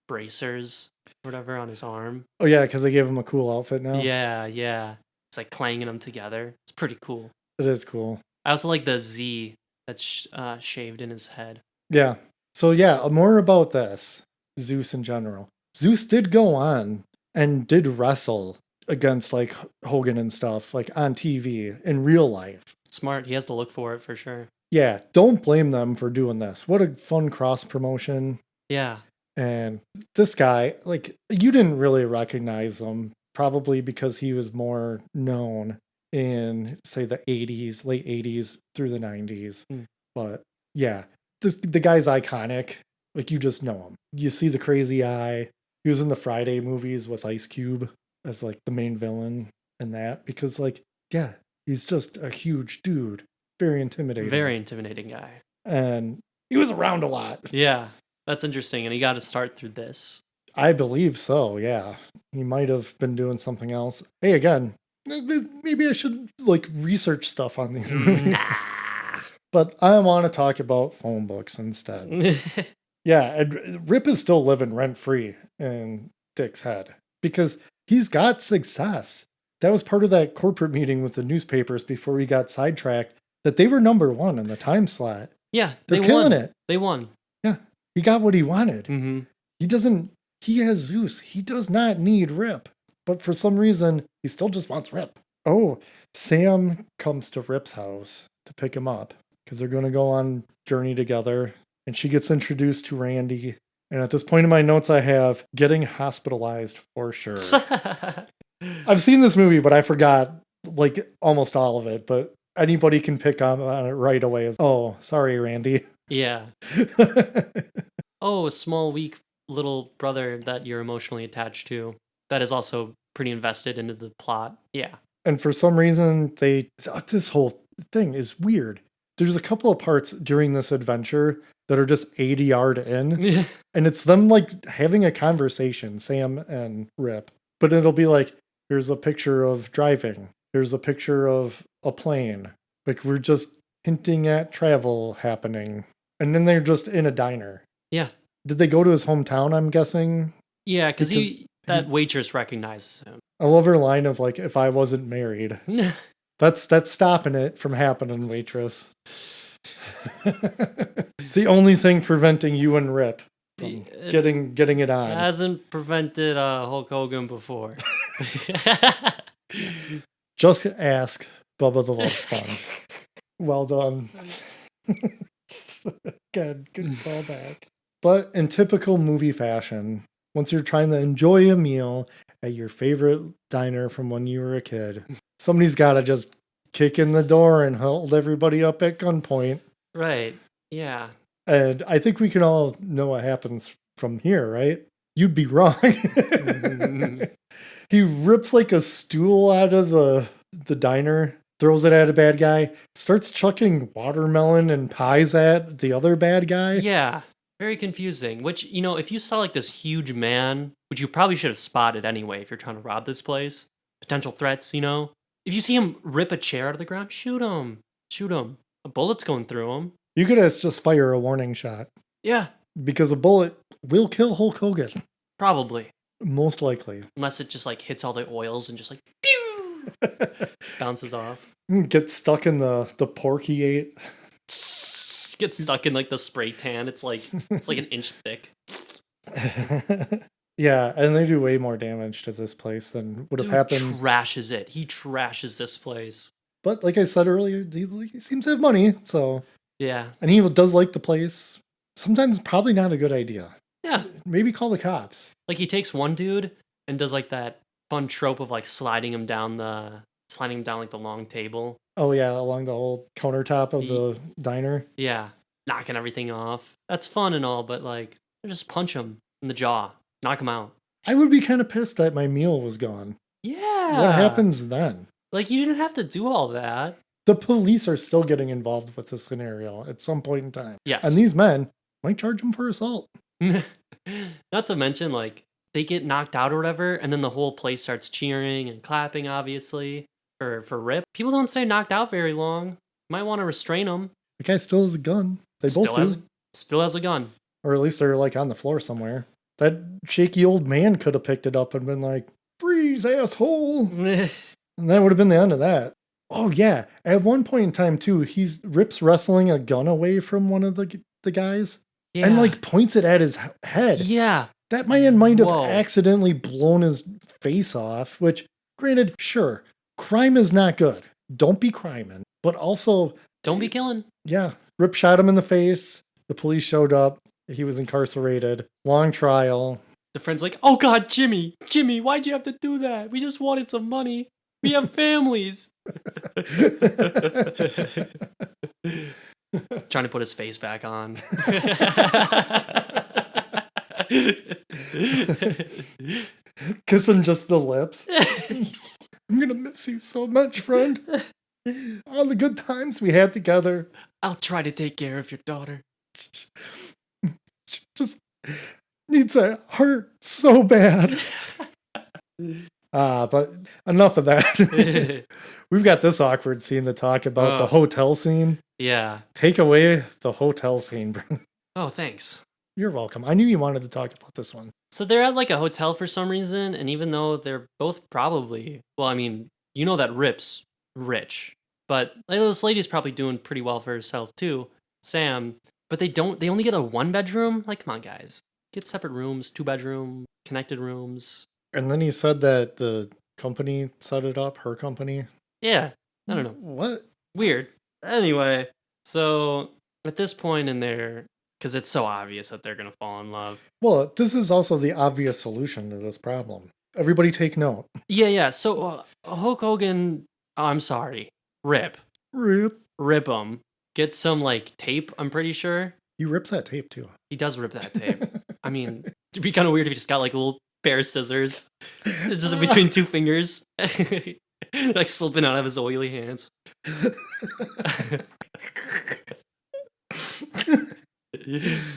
bracers, or whatever, on his arm. Oh, yeah, because they gave him a cool outfit now. Yeah. It's like clanging them together. It's pretty cool. It is cool. I also like the Z that's shaved in his head. Yeah. So, yeah, more about this. Zeus in general. Zeus did go on and did wrestle against like Hogan and stuff, like on TV in real life. Smart. He has to look for it for sure. Yeah, don't blame them for doing this. What a fun cross promotion. Yeah. And this guy, like, you didn't really recognize him, probably because he was more known in, say, the 80s, late 80s through the 90s. But yeah, the guy's iconic. Like, you just know him. You see the crazy eye. He was in the Friday movies with Ice Cube as, like, the main villain in that. Because, like, yeah, he's just a huge dude. Very intimidating. Very intimidating guy. And he was around a lot. Yeah, that's interesting. And he got to start through this. I believe so, yeah. He might have been doing something else. Hey, again, maybe I should, like, research stuff on these movies. But I want to talk about phone books instead. Yeah, and Rip is still living rent-free in Dick's head. Because he's got success. That was part of that corporate meeting with the newspapers before he got sidetracked, that they were number one in the time slot. Yeah, They're killing it. They won. Yeah, he got what he wanted. Mm-hmm. He has Zeus. He does not need Rip. But for some reason, he still just wants Rip. Oh, Sam comes to Rip's house to pick him up because they're going to go on journey together. And she gets introduced to Randy. And at this point in my notes, I have getting hospitalized for sure. I've seen this movie, but I forgot like almost all of it. But anybody can pick up on it right away. Oh, sorry, Randy. Yeah. Oh, a small, weak little brother that you're emotionally attached to. That is also pretty invested into the plot. Yeah. And for some reason, this whole thing is weird. There's a couple of parts during this adventure that are just 80 yard in. And it's them like having a conversation, Sam and Rip. But it'll be like, here's a picture of driving. Here's a picture of a plane. Like we're just hinting at travel happening. And then they're just in a diner. Yeah. Did they go to his hometown, I'm guessing? Yeah, because that waitress recognizes him. I love her line of like, if I wasn't married. That's stopping it from happening, waitress. It's the only thing preventing you and Rip from getting it on. Hasn't prevented Hulk Hogan before. Just ask Bubba the Love Sponge. Well done. Good callback. But in typical movie fashion, once you're trying to enjoy a meal at your favorite diner from when you were a kid, somebody's got to just kick in the door and hold everybody up at gunpoint. Right. Yeah. And I think we can all know what happens from here, right? You'd be wrong. He rips like a stool out of the diner, throws it at a bad guy, starts chucking watermelon and pies at the other bad guy. Yeah. Very confusing. Which, if you saw like this huge man, which you probably should have spotted anyway if you're trying to rob this place, potential threats, if you see him rip a chair out of the ground, shoot him. Shoot him. A bullet's going through him. You could just fire a warning shot. Yeah. Because a bullet will kill Hulk Hogan. Probably. Most likely. Unless it just like hits all the oils and just like pew! Bounces off. Gets stuck in the pork he ate. Gets stuck in like the spray tan. It's like an inch thick. Yeah, and they do way more damage to this place than would have happened. Trashes it. He trashes this place. But like I said earlier, he seems to have money, so yeah. And he does like the place. Sometimes probably not a good idea. Yeah. Maybe call the cops. Like he takes one dude and does like that fun trope of like sliding him down like the long table. Oh yeah, along the whole countertop of the diner. Yeah. Knocking everything off. That's fun and all, but like just punch him in the jaw. Knock him out. I would be kind of pissed that my meal was gone. Yeah. What happens then? Like you didn't have to do all that. the police are still getting involved with this scenario at some point in time. Yes. And these men might charge him for assault. Not to mention, like, they get knocked out or whatever, and then the whole place starts cheering and clapping, obviously, for Rip. People don't stay knocked out very long. Might want to restrain them. The guy still has a gun. They both do. Still has a gun. Or at least they're like on the floor somewhere. That shaky old man could have picked it up and been like, freeze, asshole. And that would have been the end of that. Oh, yeah. At one point in time, too, Rip's wrestling a gun away from one of the guys. Yeah. And like points it at his head. Yeah. That man might have Whoa. accidentally blown his face off, which, granted, sure, crime is not good. Don't be criming. But also... Don't be killing. Yeah. Rip shot him in the face. The police showed up. He was incarcerated. Long trial. The friend's like, oh God, Jimmy, why'd you have to do that? We just wanted some money. We have families. Trying to put his face back on. Kissing just the lips. I'm gonna miss you so much, friend. All the good times we had together. I'll try to take care of your daughter. She just needs that heart so bad. But enough of that. We've got this awkward scene to talk about, the hotel scene. Yeah. Take away the hotel scene, Brennan. Oh, thanks. You're welcome. I knew you wanted to talk about this one. So they're at like a hotel for some reason, and even though they're both probably, well, I mean, you know that Rip's rich, but like, this lady's probably doing pretty well for herself too, Sam, but they only get a 1-bedroom? Like, come on, guys. Get separate rooms, 2-bedroom, connected rooms. And then he said that the company set it up, her company. Yeah, I don't know. What? Weird. Anyway, so at this point in there, because it's so obvious that they're going to fall in love. Well, this is also the obvious solution to this problem. Everybody take note. Yeah. So Hulk Hogan, I'm sorry, Rip him. Get some like tape, I'm pretty sure. He rips that tape too. He does rip that tape. I mean, it'd be kind of weird if he just got like a little pair of scissors just between two fingers. Like slipping out of his oily hands.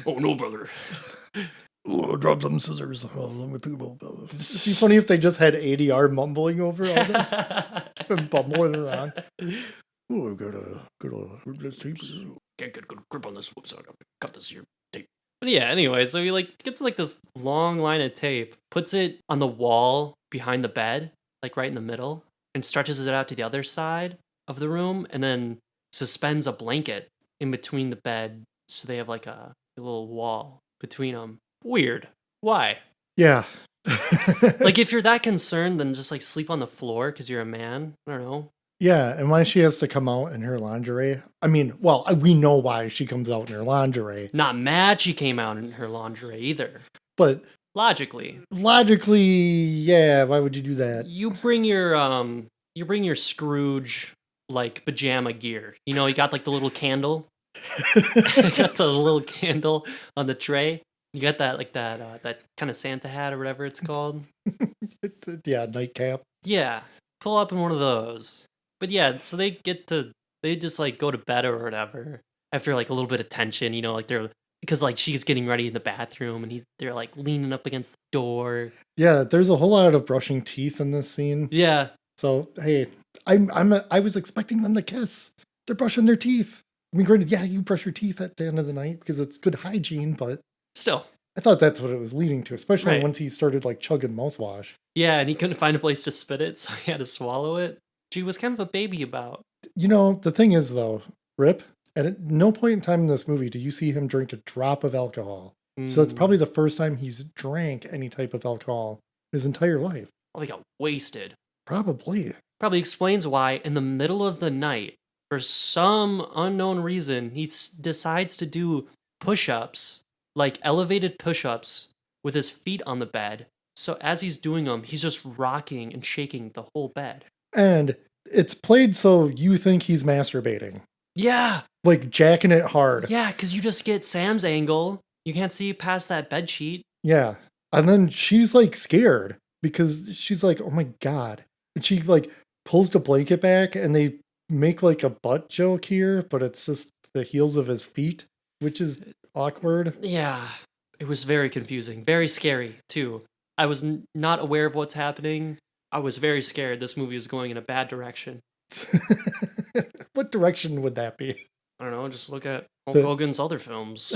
Oh no, brother. Oh, drop them scissors. Oh, let me pick them up. It'd be funny if they just had ADR mumbling over all this. Been bumbling around. Oh, I gotta rip this tape. Can't get a good grip on this. Whoops, I gotta cut this here tape. But yeah, anyway, so he like gets like this long line of tape, puts it on the wall behind the bed, like right in the middle, and stretches it out to the other side of the room, and then suspends a blanket in between the bed, so they have like a little wall between them. Weird. Why? Yeah. Like, if you're that concerned, then just like sleep on the floor because you're a man. I don't know. Yeah, and why she has to come out in her lingerie. I mean, well, we know why she comes out in her lingerie. Not mad she came out in her lingerie either. But logically, yeah, why would you do that? You bring your Scrooge like pajama gear. You know, you got like the little candle. You got the little candle on the tray. You got that like that kind of Santa hat or whatever it's called. Yeah, nightcap. Yeah, pull up in one of those. But yeah, so they just like go to bed or whatever after like a little bit of tension, you know, like because like she's getting ready in the bathroom and they're like leaning up against the door. Yeah, there's a whole lot of brushing teeth in this scene. Yeah. So hey, I was expecting them to kiss. They're brushing their teeth. I mean, granted, yeah, you brush your teeth at the end of the night because it's good hygiene, but still, I thought that's what it was leading to, especially right. once he started like chugging mouthwash. Yeah, and he couldn't find a place to spit it, so he had to swallow it. She was kind of a baby about. You know, the thing is though, Rip, at no point in time in this movie do you see him drink a drop of alcohol. So it's probably the first time he's drank any type of alcohol in his entire life. Probably got wasted. Probably explains why in the middle of the night, for some unknown reason, he decides to do push-ups, like elevated push-ups with his feet on the bed. So as he's doing them, he's just rocking and shaking the whole bed. And it's played so you think he's masturbating. Yeah. Like jacking it hard. Yeah, because you just get Sam's angle. You can't see past that bed sheet. Yeah. And then she's like scared because she's like, oh my God. And she like pulls the blanket back and they make like a butt joke here, but it's just the heels of his feet, which is awkward. Yeah, it was very confusing, very scary too. I was not aware of what's happening. I was very scared this movie was going in a bad direction. What direction would that be? I don't know, just look at Hulk Hogan's other films.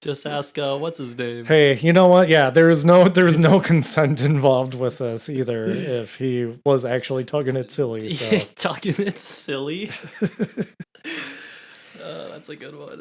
Just ask, what's his name? Hey, you know what? Yeah, there was no consent involved with this either. If he was actually tugging it silly, so. Tugging it silly. That's a good one.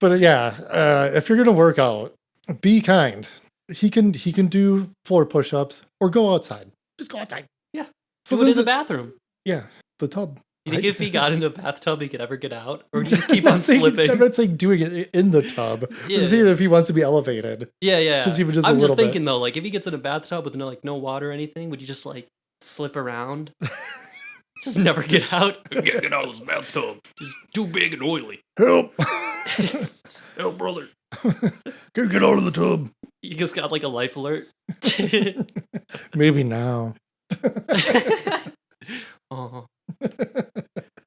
But yeah, if you're gonna work out, be kind. He can do floor push-ups or go outside. Just go outside. Yeah. So do it in the then bathroom. Yeah, the tub. You think if he got into a bathtub, he could ever get out, or would he just keep on slipping? I'm not saying doing it in the tub. Yeah. I'm just saying if he wants to be elevated. Yeah. Just even just I'm a just little thinking bit. though, like if he gets in a bathtub with no water or anything, would you just like slip around? Just never get out. I can't get out of this bathtub. It's too big and oily. Help! Help, brother. Can't get out of the tub. You just got like a life alert. Maybe now. Oh.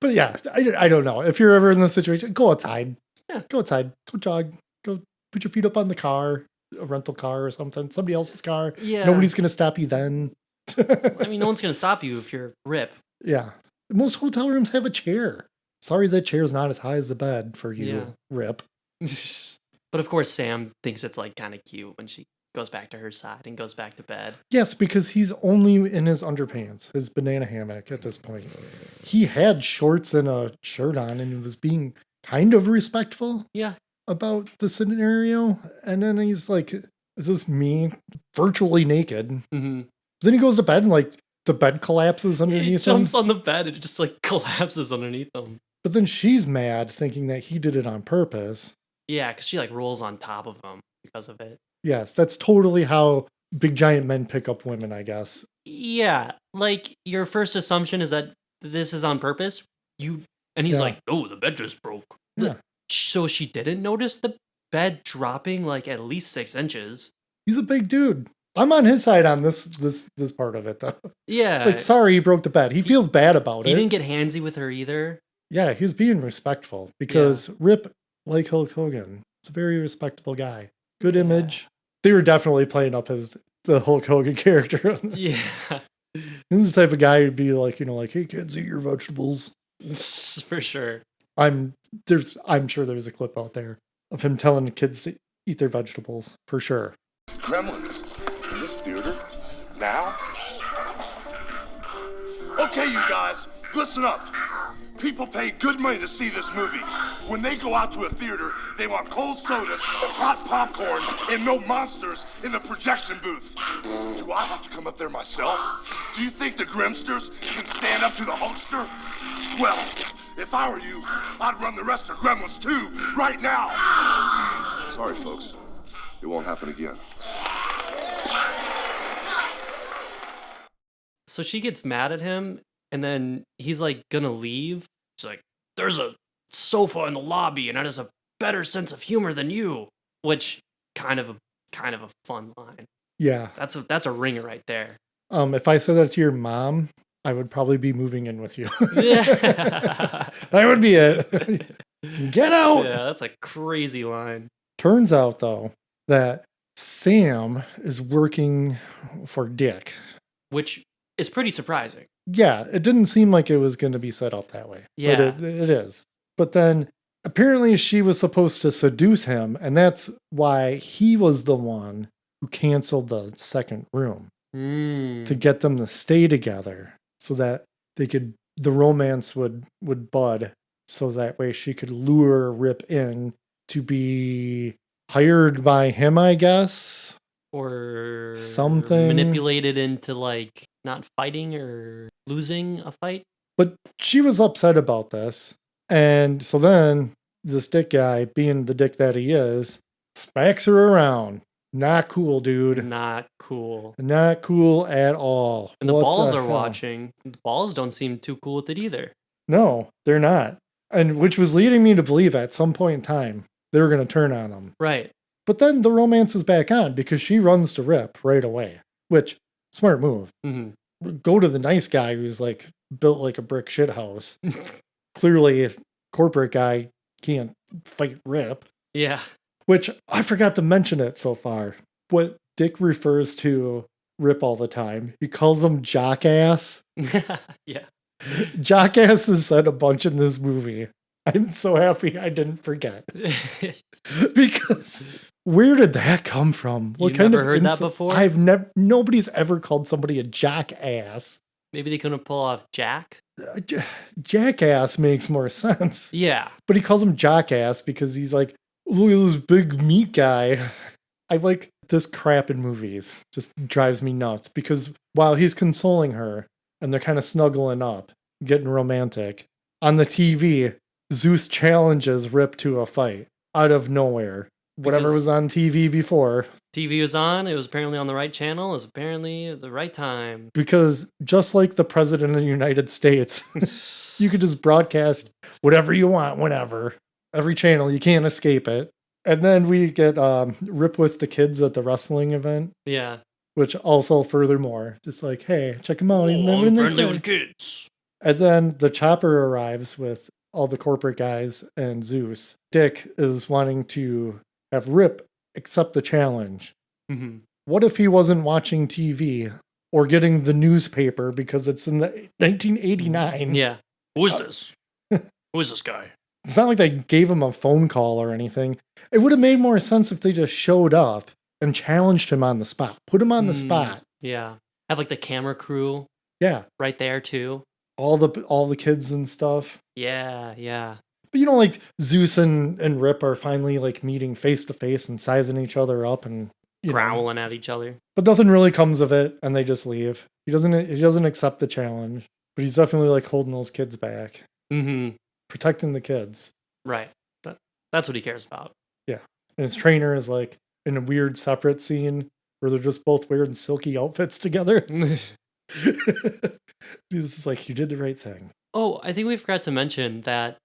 But yeah, I don't know. If you're ever in this situation, go outside. Yeah. Go outside. Go jog. Go put your feet up on the car, a rental car or something. Somebody else's car. Yeah. Nobody's going to stop you then. I mean, no one's gonna stop you if you're Rip. Yeah. Most hotel rooms have a chair. Sorry that chair's not as high as the bed for you, Yeah. Rip. But of course, Sam thinks it's like kind of cute when she goes back to her side and goes back to bed. Yes, because he's only in his underpants, his banana hammock at this point. He had shorts and a shirt on and was being kind of respectful Yeah. about the scenario. And then he's like, is this me? Virtually naked. Mm-hmm. Then he goes to bed and like the bed collapses He underneath him. jumps on the bed and it just like collapses underneath him. But then she's mad thinking that he did it on purpose. Yeah, because she like rolls on top of him because of it. Yes, that's totally how big giant men pick up women, I guess. Yeah, like your first assumption is that this is on purpose. And he's Yeah. like, "Oh, the bed just broke." Yeah. So she didn't notice the bed dropping like at least 6 inches. He's a big dude. I'm on his side on this part of it though. Yeah, Like, sorry he broke the bed. He feels bad about he it. didn't get handsy with her either. Yeah, he was being respectful because Rip, like Hulk Hogan, is a very respectable guy. Good image. They were definitely playing up the Hulk Hogan character. Yeah, This is the type of guy who'd be like, like, hey kids, eat your vegetables. for sure. I'm sure there's a clip out there of him telling the kids to eat their vegetables, for sure. Gremlins in this theater now? Okay, you guys, listen up. People pay good money to see this movie. When they go out to a theater, they want cold sodas, hot popcorn, and no monsters in the projection booth. Do I have to come up there myself? Do you think the Grimsters can stand up to the Hulkster? Well, if I were you, I'd run the rest of Gremlins too, right now. Sorry, folks. It won't happen again. So she gets mad at him, and then he's like gonna leave. She's like, "There's a sofa in the lobby, and it has a better sense of humor than you," which kind of a fun line. Yeah. That's a ringer right there. If I said that to your mom, I would probably be moving in with you. Yeah, That would be it. Get out. yeah, that's a crazy line. Turns out though that Sam is working for Dick. Which is pretty surprising. Yeah, it didn't seem like it was going to be set up that way. Yeah. But it is. But then apparently she was supposed to seduce him, and that's why he was the one who canceled the second room to get them to stay together so that the romance would bud, so that way she could lure Rip in to be hired by him, I guess. Or Something. manipulated into like not fighting or losing a fight. But she was upset about this. And so then this Dick guy, being the dick that he is, smacks her around. Not cool, dude. Not cool. Not cool at all. And the What balls are hell? watching. The balls don't seem too cool with it either. No, they're not. And which was leading me to believe at some point in time they were going to turn on him. Right. But then the romance is back on because she runs to Rip right away, which, smart move. Go to the nice guy who's like built like a brick shit house. Clearly, a corporate guy can't fight Rip. Yeah. Which I forgot to mention it so far. What Dick refers to Rip all the time, he calls him jockass. Yeah. Jockass is said a bunch in this movie. I'm so happy I didn't forget. Because where did that come from? You've never heard that before? I've never. Nobody's ever called somebody a jackass. Maybe they couldn't pull off Jack. Jackass makes more sense. Yeah. But he calls him jockass because he's like, look at this big meat guy. I like this crap in movies. Just drives me nuts because while he's consoling her and they're kind of snuggling up, getting romantic, on the TV, Zeus challenges Rip to a fight out of nowhere. Whatever Because was on TV before. TV was on. It was apparently on the right channel. It was apparently the right time. Because just like the president of the United States, you could just broadcast whatever you want, whenever. Every channel, you can't escape it. And then we get Rip with the kids at the wrestling event. Yeah. Which also, furthermore, just like, hey, check him out. I'm friendly with kids. And then the chopper arrives with all the corporate guys and Zeus. Dick is wanting to have Rip accept the challenge. What if he wasn't watching TV or getting the newspaper because it's in the 1989? Yeah. Who is this? Who is this guy? It's not like they gave him a phone call or anything. It would have made more sense if they just showed up and challenged him on the spot. Put him on the spot. Yeah. Have like the camera crew. Yeah. Right there too. All the kids and stuff. Yeah, yeah. But like Zeus and Rip are finally like meeting face to face and sizing each other up and growling at each other. But nothing really comes of it, and they just leave. He doesn't accept the challenge, but he's definitely like holding those kids back. Protecting the kids. Right. That's what he cares about. Yeah. And his trainer is like in a weird separate scene where they're just both wearing silky outfits together. He's just like, you did the right thing. Oh, I think we forgot to mention that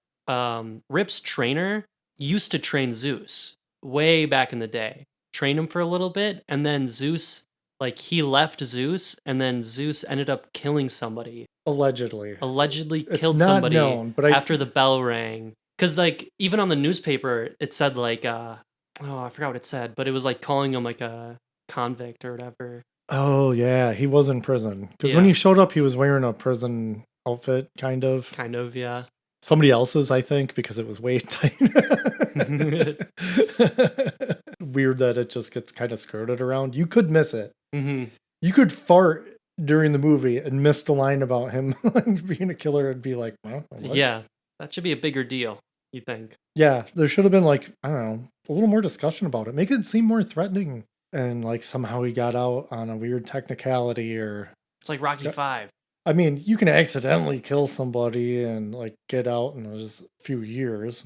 Rip's trainer used to train Zeus way back in the day. Train him for a little bit, and then Zeus, like he left Zeus, and then Zeus ended up killing somebody. Allegedly killed somebody known, but after the bell rang. Because like even on the newspaper, it said like I forgot what it said, but it was like calling him like a convict or whatever. Oh yeah, he was in prison because when he showed up, he was wearing a prison outfit, kind of. Yeah. Somebody else's, I think, because it was way tight. Weird that it just gets kind of skirted around. You could miss it. You could fart during the movie and miss the line about him being a killer and be like, well, what? Yeah, that should be a bigger deal, you think? Yeah, there should have been like, I don't know, a little more discussion about it. Make it seem more threatening. And like somehow he got out on a weird technicality or... It's like Rocky 5. I mean, you can accidentally kill somebody and like get out in just a few years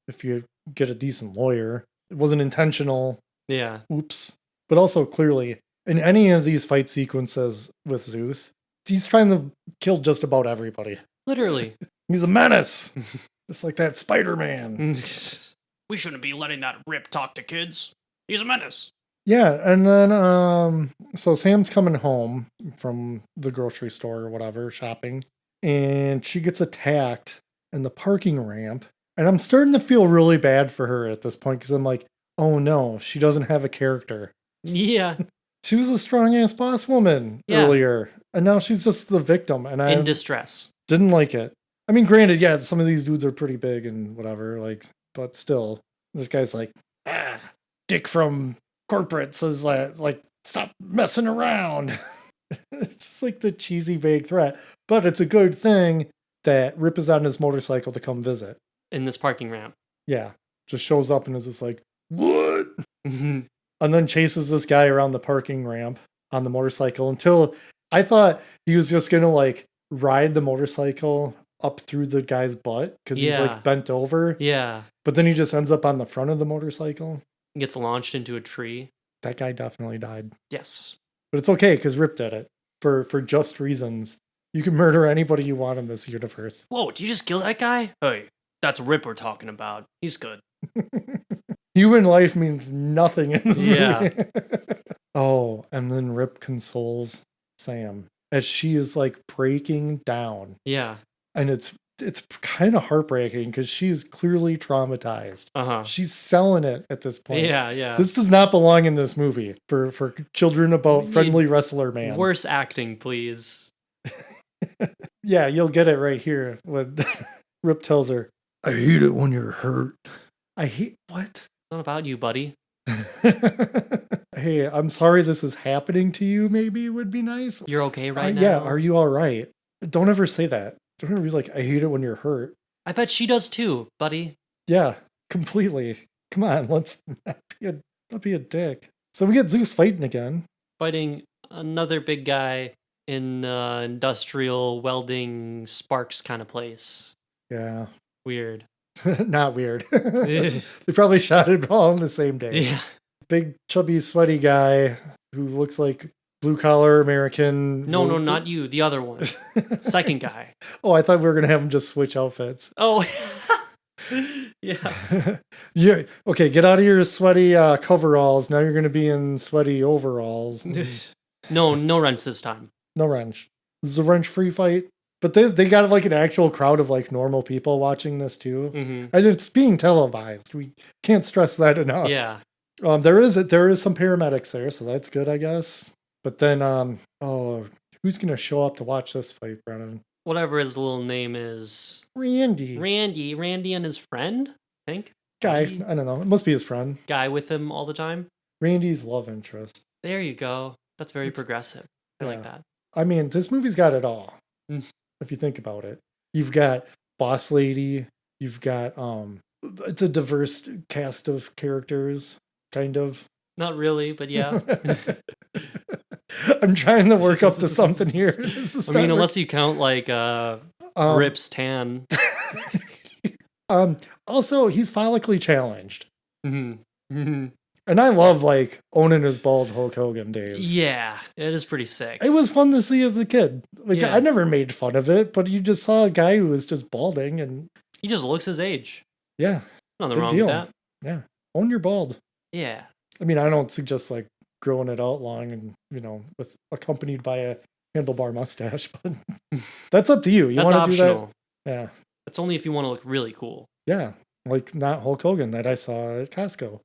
if you get a decent lawyer. It wasn't intentional. Yeah. Oops. But also clearly, in any of these fight sequences with Zeus, he's trying to kill just about everybody. Literally. He's a menace. Just like that Spider-Man. We shouldn't be letting that Rip talk to kids. He's a menace. Yeah, and then so Sam's coming home from the grocery store or whatever, shopping, and she gets attacked in the parking ramp. And I'm starting to feel really bad for her at this point because I'm like, oh no, she doesn't have a character. Yeah. She was a strong-ass boss woman earlier, and now she's just the victim. And I in distress. Didn't like it. I mean, granted, yeah, some of these dudes are pretty big and whatever, like, but still, this guy's like, Dick from corporate says like stop messing around. It's like the cheesy vague threat, but it's a good thing that Rip is on his motorcycle to come visit in this parking ramp. Yeah, just shows up and is just like, what? And then chases this guy around the parking ramp on the motorcycle until I thought he was just gonna like ride the motorcycle up through the guy's butt because he's like bent over. Yeah, but then he just ends up on the front of the motorcycle. Gets launched into a tree. That guy definitely died. Yes. But it's okay, because Rip did it. For just reasons. You can murder anybody you want in this universe. Whoa, did you just kill that guy? Hey, that's Rip we're talking about. He's good. Human life means nothing in this Yeah. movie. Oh, and then Rip consoles Sam as she is like breaking down. Yeah. And it's kind of heartbreaking because she's clearly traumatized. Uh-huh. She's selling it at this point. Yeah. This does not belong in this movie for children about We friendly need wrestler man. Worse acting, please. Yeah, you'll get it right here when Rip tells her, I hate it when you're hurt. I hate what? It's not about you, buddy. Hey, I'm sorry this is happening to you, maybe would be nice. You're okay right now? Yeah, are you all right? Don't ever say that. Don't ever be like, I hate it when you're hurt. I bet she does too, buddy. Yeah, completely. Come on, let's not be a dick. So we get Zeus fighting again. Fighting another big guy in industrial welding sparks kind of place. Yeah. Weird. Not weird. They probably shot it all on the same day. Yeah. Big, chubby, sweaty guy who looks like blue-collar American. No, not you. The other one. Second guy. Oh, I thought we were going to have him just switch outfits. Oh, yeah. Yeah. Okay, get out of your sweaty coveralls. Now you're going to be in sweaty overalls. No wrench this time. No wrench. This is a wrench-free fight. But they got like an actual crowd of like normal people watching this too. Mm-hmm. And it's being televised. We can't stress that enough. Yeah. There is some paramedics there, so that's good, I guess. But then, who's gonna show up to watch this fight, Brennan? Whatever his little name is. Randy And his friend, I think. guy. Randy? I don't know. It must be his friend. Guy with him all the time. Randy's love interest. There you go. That's very progressive. I like yeah. that. I mean, this movie's got it all. Mm. If you think about it, you've got boss lady. You've got it's a diverse cast of characters, kind of. Not really, but yeah. I'm trying to work up to something here. I mean, unless you count like Rip's tan. Also, he's follically challenged. Mm-hmm. Mm-hmm. And I love like owning his bald Hulk Hogan days. Yeah, it is pretty sick. It was fun to see as a kid. Like Yeah. I never made fun of it, but you just saw a guy who was just balding and He just looks his age. yeah. Nothing Good wrong deal. with that. Yeah. Own your bald. Yeah. I mean, I don't suggest like growing it out long and, with accompanied by a handlebar mustache, but that's up to you. You That's want to do that? optional. Yeah. That's only if you want to look really cool. Yeah. Like not Hulk Hogan that I saw at Costco.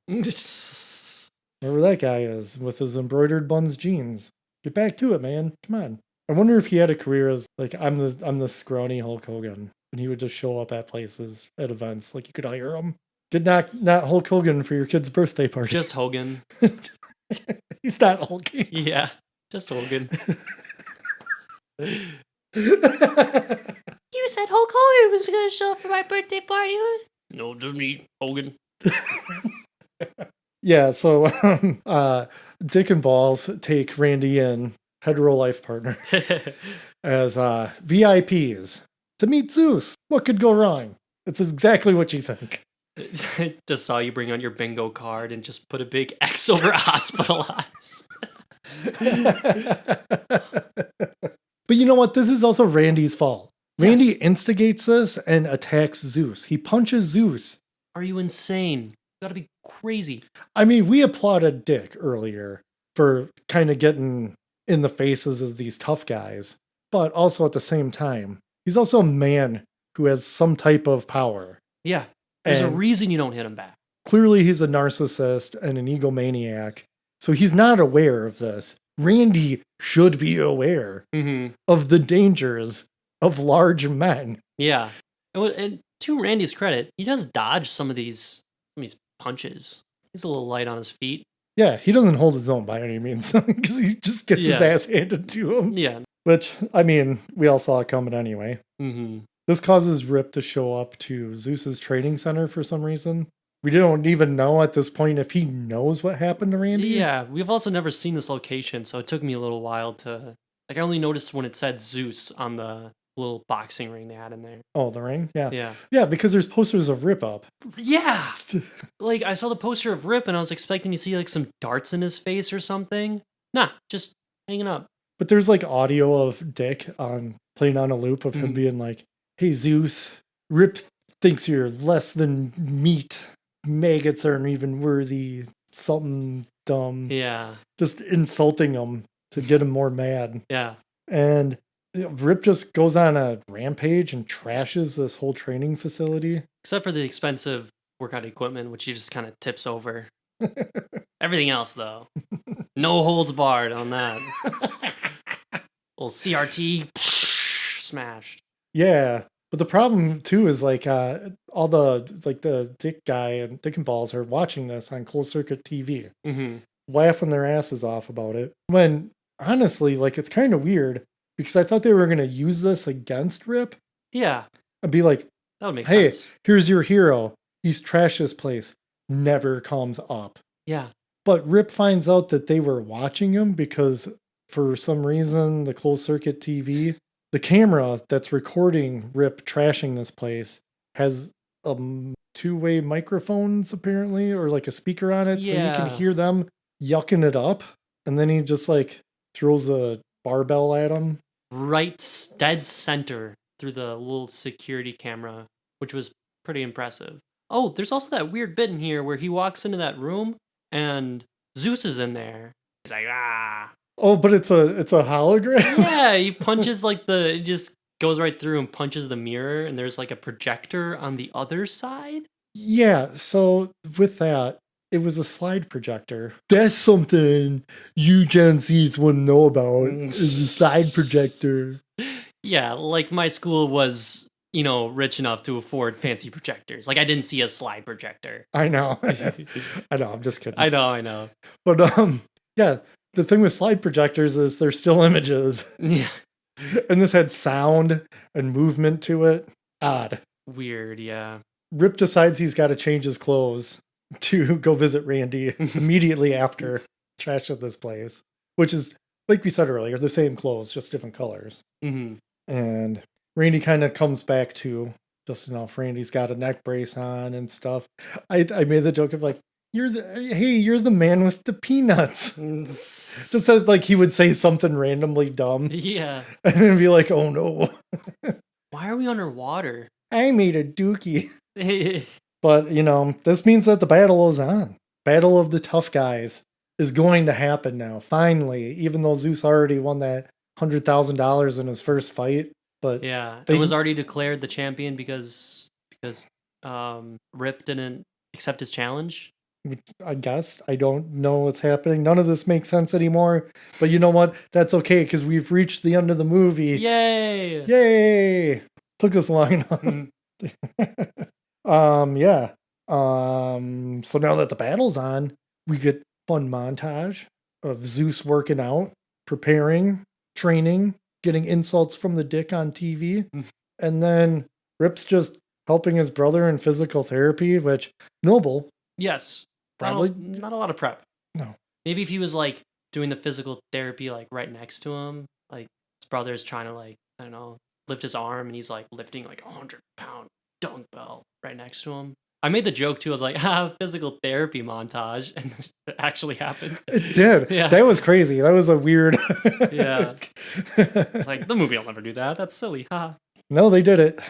Wherever that guy is with his embroidered buns jeans. Get back to it, man. Come on. I wonder if he had a career as like I'm the scrawny Hulk Hogan, and he would just show up at places at events. Like you could hire him. Get not Hulk Hogan for your kid's birthday party. Just Hogan. He's not hulky. Yeah, just Hogan. You said Hulk Hogan was going to show up for my birthday party, huh? No, just me, Hogan. Yeah, so Dick and Balls take Randy in, hetero life partner, as VIPs to meet Zeus. What could go wrong? It's exactly what you think. I just saw you bring out your bingo card and just put a big X over hospitalized. But you know what? This is also Randy's fault. Randy instigates this and attacks Zeus. He punches Zeus. Are you insane? You gotta be crazy. I mean, we applauded Dick earlier for kind of getting in the faces of these tough guys. But also at the same time, he's also a man who has some type of power. Yeah. There's a And reason you don't hit him back. clearly he's a narcissist and an egomaniac. So he's not aware of this. Randy should be aware Mm-hmm. of the dangers of large men. Yeah. And to Randy's credit, he does dodge some of these punches. He's a little light on his feet. Yeah, he doesn't hold his own by any means because he just gets his Yeah. ass handed to him. Yeah. Which, I mean, we all saw it coming anyway. Mm-hmm. This causes Rip to show up to Zeus's training center for some reason. We don't even know at this point if he knows what happened to Randy. Yeah, we've also never seen this location, so it took me a little while to... Like, I only noticed when it said Zeus on the little boxing ring they had in there. Oh, the ring? Yeah. Yeah. Yeah, because there's posters of Rip up. Yeah! Like, I saw the poster of Rip, and I was expecting to see, like, some darts in his face or something. Nah, just hanging up. But there's like audio of Dick playing on a loop of him being like, "Hey Zeus, Rip thinks you're less than meat. maggots aren't even worthy, something dumb. Yeah. Just insulting him to get him more mad. Yeah. And Rip just goes on a rampage and trashes this whole training facility. Except for the expensive workout equipment, which he just kind of tips over. Everything else, though, no holds barred on that. Little CRT smashed. Yeah. But the problem too is like all the Dick guy and Dick and Balls are watching this on closed circuit TV, laughing their asses off about it. When honestly, like it's kind of weird because I thought they were gonna use this against Rip. Yeah. I'd be like, that would make hey, sense. here's your hero. He's trashed this place. Never comes up. Yeah. But Rip finds out that they were watching him because for some reason, the closed circuit TV, the camera that's recording Rip trashing this place has two-way microphones apparently, or like a speaker on it. So you can hear them yucking it up. And then he just like throws a barbell at him. Right dead center through the little security camera, which was pretty impressive. Oh, there's also that weird bit in here where he walks into that room and Zeus is in there. He's like, ah. Oh, but it's a hologram? Yeah, he punches he just goes right through and punches the mirror, and there's like a projector on the other side. Yeah, so with that, it was a slide projector. That's something you Gen Zs wouldn't know about, is a slide projector. Yeah, like my school was, rich enough to afford fancy projectors. Like I didn't see a slide projector. I know. I know, I'm just kidding. I know. But yeah, the thing with slide projectors is they're still images. Yeah. And this had sound and movement to it. Odd. Weird, yeah. Rip decides he's got to change his clothes to go visit Randy immediately after trash at this place, which is, like we said earlier, the same clothes, just different colors. Mm-hmm. And Randy kind of comes back to just enough. Randy's got a neck brace on and stuff. I made the joke of like, you're the man with the peanuts. Just as like he would say something randomly dumb. Yeah. And then be like, oh no. Why are we underwater? I made a dookie. But, this means that the battle is on. Battle of the tough guys is going to happen now, finally, even though Zeus already won that $100,000 in his first fight. But yeah, it was already declared the champion because Rip didn't accept his challenge. I guess. I don't know what's happening. None of this makes sense anymore. But you know what? That's okay, because we've reached the end of the movie. Yay! Yay! Took us long enough. Yeah. So now that the battle's on, we get fun montage of Zeus working out, preparing, training, getting insults from the Dick on TV. And then Rip's just helping his brother in physical therapy, which noble. Yes. Probably not a lot of prep. No. Maybe if he was like doing the physical therapy like right next to him, like his brother's trying to like, I don't know, lift his arm and he's like lifting like 100-pound dumbbell right next to him. I made the joke too. I was like, physical therapy montage. And it actually happened. It did. Yeah. That was crazy. That was a weird. Yeah. It's like, the movie will never do that. That's silly. Ha. No, they did it.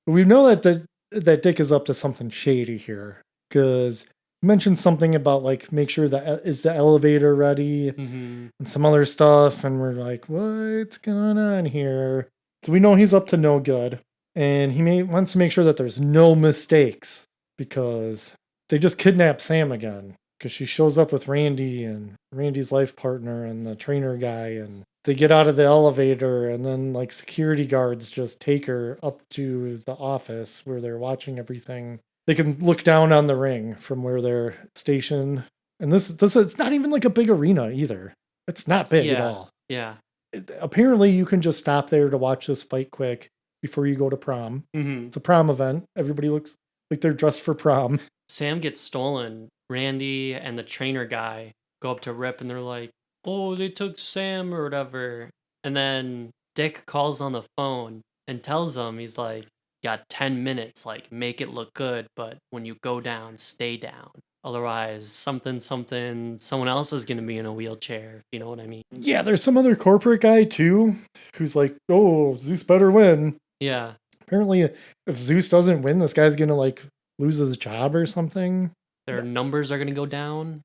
We know that Dick is up to something shady here. Because he mentioned something about like, make sure that is the elevator ready and some other stuff. And we're like, what's going on here? So we know he's up to no good. And he wants to make sure that there's no mistakes. Because they just kidnap Sam again. Because she shows up with Randy and Randy's life partner and the trainer guy. And they get out of the elevator and then like security guards just take her up to the office where they're watching everything. They can look down on the ring from where they're stationed. And this it's not even like a big arena either. It's not big at all. Yeah. Apparently you can just stop there to watch this fight quick before you go to prom. It's a prom event. Everybody looks like they're dressed for prom. Sam gets stolen. Randy and the trainer guy go up to Rip and they're like, oh, they took Sam or whatever. And then Dick calls on the phone and tells him, he's like, got 10 minutes, like make it look good, but when you go down, stay down. Otherwise, someone else is going to be in a wheelchair, if you know what I mean. Yeah, there's some other corporate guy too, who's like, oh, Zeus better win. Yeah. Apparently, if Zeus doesn't win, this guy's going to like lose his job or something. their numbers are going to go down.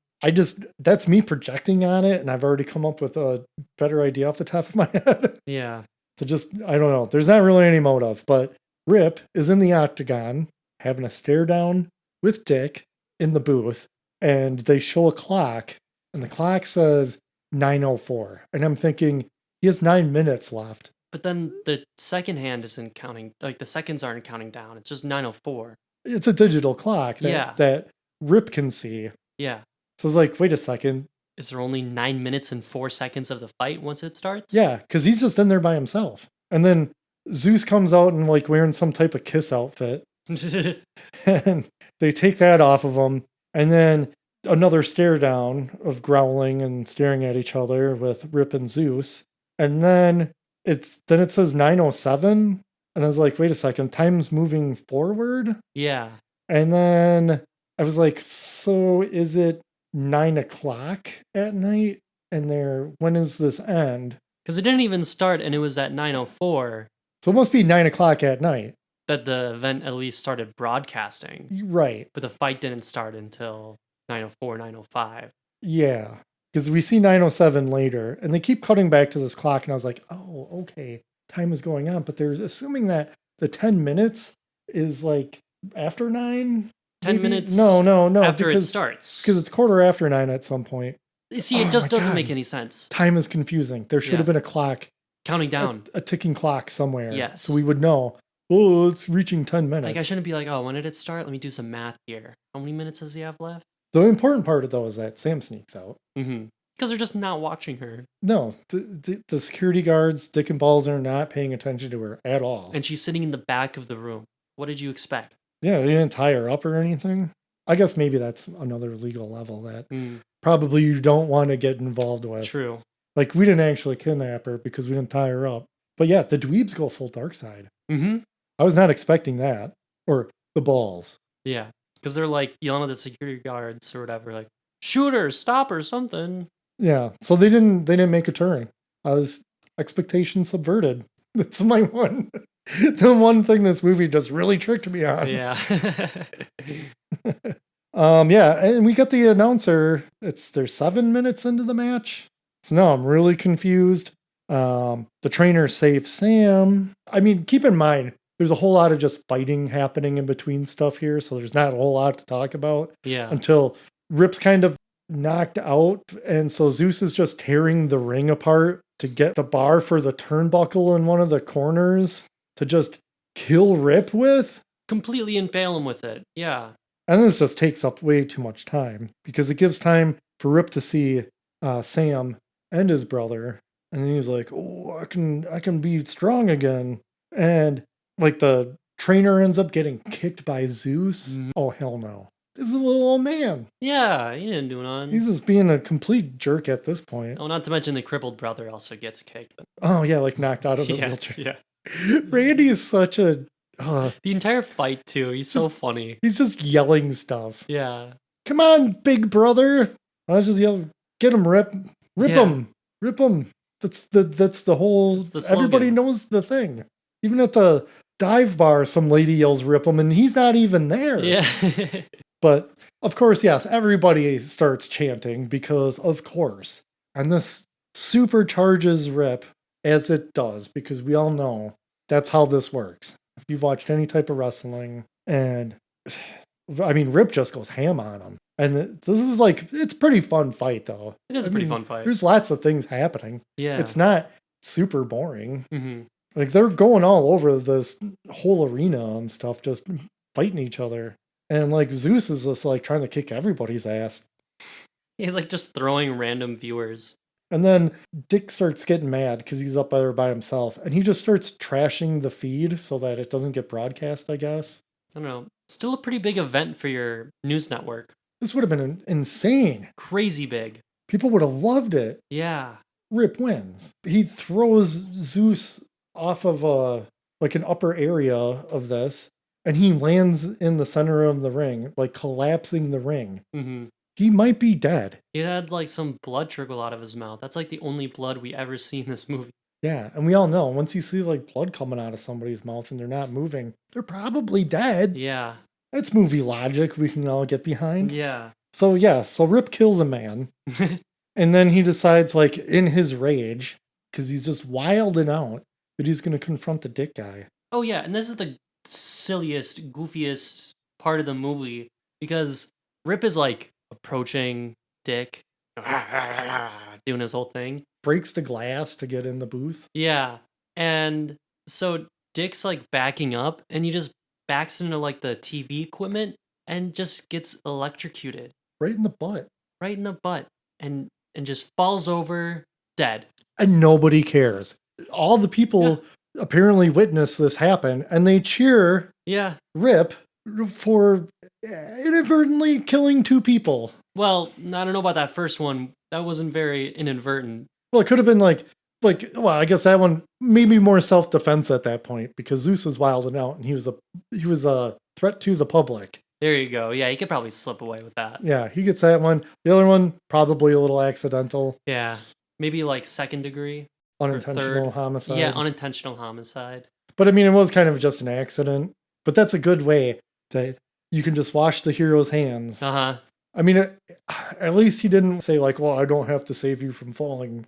That's me projecting on it, and I've already come up with a better idea off the top of my head. Yeah. I don't know. There's not really any motive, but Rip is in the octagon having a stare down with Dick in the booth, and they show a clock, and the clock says 9:04. And I'm thinking, he has 9 minutes left. But then the second hand isn't counting, like the seconds aren't counting down. It's just 9:04. It's a digital clock that Rip can see. Yeah. So it's like, wait a second. Is there only 9 minutes and 4 seconds of the fight once it starts? Yeah, because he's just in there by himself. And then Zeus comes out and like wearing some type of Kiss outfit. And they take that off of him. And then another stare down of growling and staring at each other with Rip and Zeus. And then it says 9:07. And I was like, wait a second, time's moving forward? Yeah. And then I was like, so is it 9:00 at night? And when does this end? Because it didn't even start and it was at 9:04 So it must be 9:00 at night. that the event at least started broadcasting. Right. But the fight didn't start until 9:04, 9:05. Yeah. Because we see 9:07 later, and they keep cutting back to this clock, and I was like, oh, okay, time is going on. But they're assuming that the 10 minutes is like after 9? 10 maybe? minutes No. after it starts. Because it's 9:15 at some point. See, it just doesn't make any sense. Time is confusing. There should have been a clock. Counting down. A ticking clock somewhere. Yes. So we would know, oh, it's reaching 10 minutes. Like, I shouldn't be like, oh, when did it start? Let me do some math here. How many minutes does he have left? The important part of though is that Sam sneaks out. Mm-hmm. Because they're just not watching her. No, the security guards, Dick and Balls, are not paying attention to her at all. And she's sitting in the back of the room. What did you expect? Yeah, they didn't tie her up or anything. I guess maybe that's another legal level that probably you don't want to get involved with. True. Like, we didn't actually kidnap her because we didn't tie her up. But yeah, the dweebs go full dark side. Mm-hmm. I was not expecting that. Or the Balls. Yeah. Because they're like yelling at the security guards or whatever, like, shoot her, stop her, something. Yeah, so they didn't make a turn. I was expectations subverted. That's my the one thing this movie just really tricked me on. Yeah. Yeah, and we got the announcer. They're 7 minutes into the match. So now I'm really confused. The trainer saves Sam. I mean, keep in mind, there's a whole lot of just fighting happening in between stuff here, so there's not a whole lot to talk about. Yeah. Until Rip's kind of knocked out, and so Zeus is just tearing the ring apart to get the bar for the turnbuckle in one of the corners to just kill Rip with. Completely impale him with it. Yeah. And this just takes up way too much time because it gives time for Rip to see Sam and his brother, and then he's like, "Oh, I can be strong again." And like the trainer ends up getting kicked by Zeus. Mm-hmm. Oh hell no! This is a little old man. Yeah, he didn't do none. He's just being a complete jerk at this point. Oh, not to mention the crippled brother also gets kicked. Oh yeah, like knocked out of the wheelchair. Yeah. Randy is such a. The entire fight too. He's so funny. He's just yelling stuff. Yeah. Come on, big brother! I just yell, "Get him, Rip! Rip him! Rip him!" That's the whole. It's the slogan. Everybody knows the thing. Even at the dive bar, some lady yells, "Rip him," and he's not even there. Yeah. But of course, yes, everybody starts chanting because of course, and this supercharges Rip as it does because we all know that's how this works. If you've watched any type of wrestling, and I mean, Rip just goes ham on him. And this is like, it's a pretty fun fight, though. It is a pretty fun fight. There's lots of things happening. Yeah. It's not super boring. Mm-hmm. Like, they're going all over this whole arena and stuff, just fighting each other. And, like, Zeus is just, like, trying to kick everybody's ass. He's, like, just throwing random viewers. And then Dick starts getting mad because he's up there by himself. And he just starts trashing the feed so that it doesn't get broadcast, I guess. I don't know. Still a pretty big event for your news network. This would have been insane. Crazy big. People would have loved it. Yeah. Rip wins. He throws Zeus off of an upper area of this, and he lands in the center of the ring, like collapsing the ring. Mm-hmm. He might be dead. He had like some blood trickle out of his mouth. That's like the only blood we ever see in this movie. Yeah, and we all know once you see like blood coming out of somebody's mouth and they're not moving, they're probably dead. Yeah. It's movie logic we can all get behind. Yeah. So Rip kills a man, and then he decides, like, in his rage, because he's just wilding out, that he's going to confront the dick guy. Oh yeah, and this is the silliest, goofiest part of the movie because Rip is like approaching Dick, doing his whole thing. Breaks the glass to get in the booth. Yeah, and so Dick's like backing up, and he just backs into like the TV equipment and just gets electrocuted Right in the butt. right in the butt, and just falls over dead. And nobody cares. All the people apparently witness this happen, and they cheer Yeah. Rip for inadvertently killing 2 people. Well, I don't know about that first one. That wasn't very inadvertent. Well, it could have been like, well, I guess that one maybe more self-defense at that point, because Zeus was wilding out, and he was a threat to the public. There you go. Yeah, he could probably slip away with that. Yeah, he gets that one. The other one, probably a little accidental, Yeah. Maybe like second degree. unintentional third. homicide. Yeah, unintentional homicide. But I mean, it was kind of just an accident. But that's a good way to, you can just wash the hero's hands. Uh-huh. I mean, at least he didn't say, like, well, I don't have to save you from falling.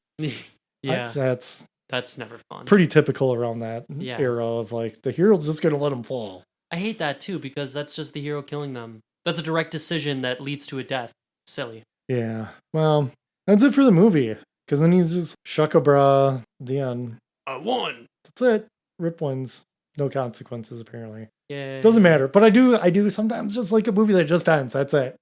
Yeah. That's never fun. pretty typical around that Yeah. era of, like, the hero's just going to let him fall. I hate that too because that's just the hero killing them. That's a direct decision that leads to a death. Silly. Yeah. Well, that's it for the movie. Because then he's just shuck-a-bra, the end. I won. That's it. Rip wins. No consequences, apparently. Yeah. Doesn't matter. But I do sometimes just like a movie that just ends. That's it.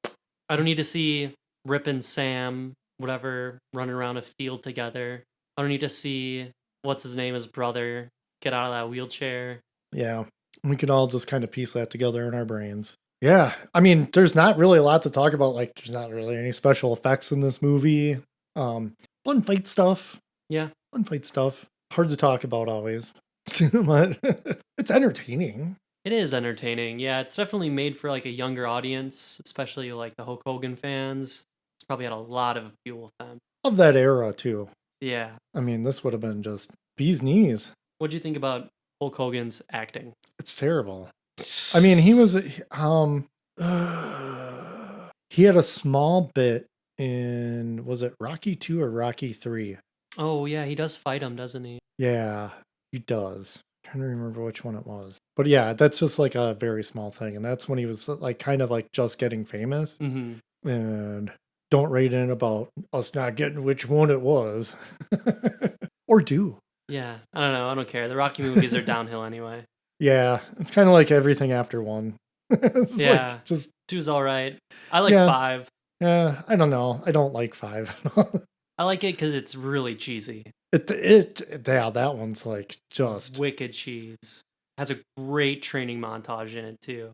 I don't need to see Rip and Sam, whatever, running around a field together. I don't need to see what's his name, his brother, get out of that wheelchair. Yeah. We can all just kind of piece that together in our brains. Yeah. I mean, there's not really a lot to talk about. Like, there's not really any special effects in this movie. Fun fight stuff. Yeah. Fun fight stuff. Hard to talk about always. But it's entertaining. It is entertaining. Yeah, it's definitely made for like a younger audience, especially like the Hulk Hogan fans. It's probably had a lot of appeal with them. Of that era, too. Yeah. I mean, this would have been just bee's knees. What'd you think about Hulk Hogan's acting? It's terrible. I mean, he was, he had a small bit in, was it Rocky 2 or Rocky 3? Oh, yeah, he does fight him, doesn't he? Yeah, he does. I'm trying to remember which one it was. But yeah, that's just like a very small thing. And that's when he was like kind of like just getting famous. Mm-hmm. And don't write in about us not getting which one it was. Or do. Yeah, I don't know. I don't care. The Rocky movies are downhill anyway. Yeah, it's kind of like everything after 1. It's Yeah. like just, 2's all right. I like Yeah. 5. yeah, I don't know. I don't like 5. I like it because it's really cheesy. Yeah, that one's like just. Wicked cheese. Has a great training montage in it, too.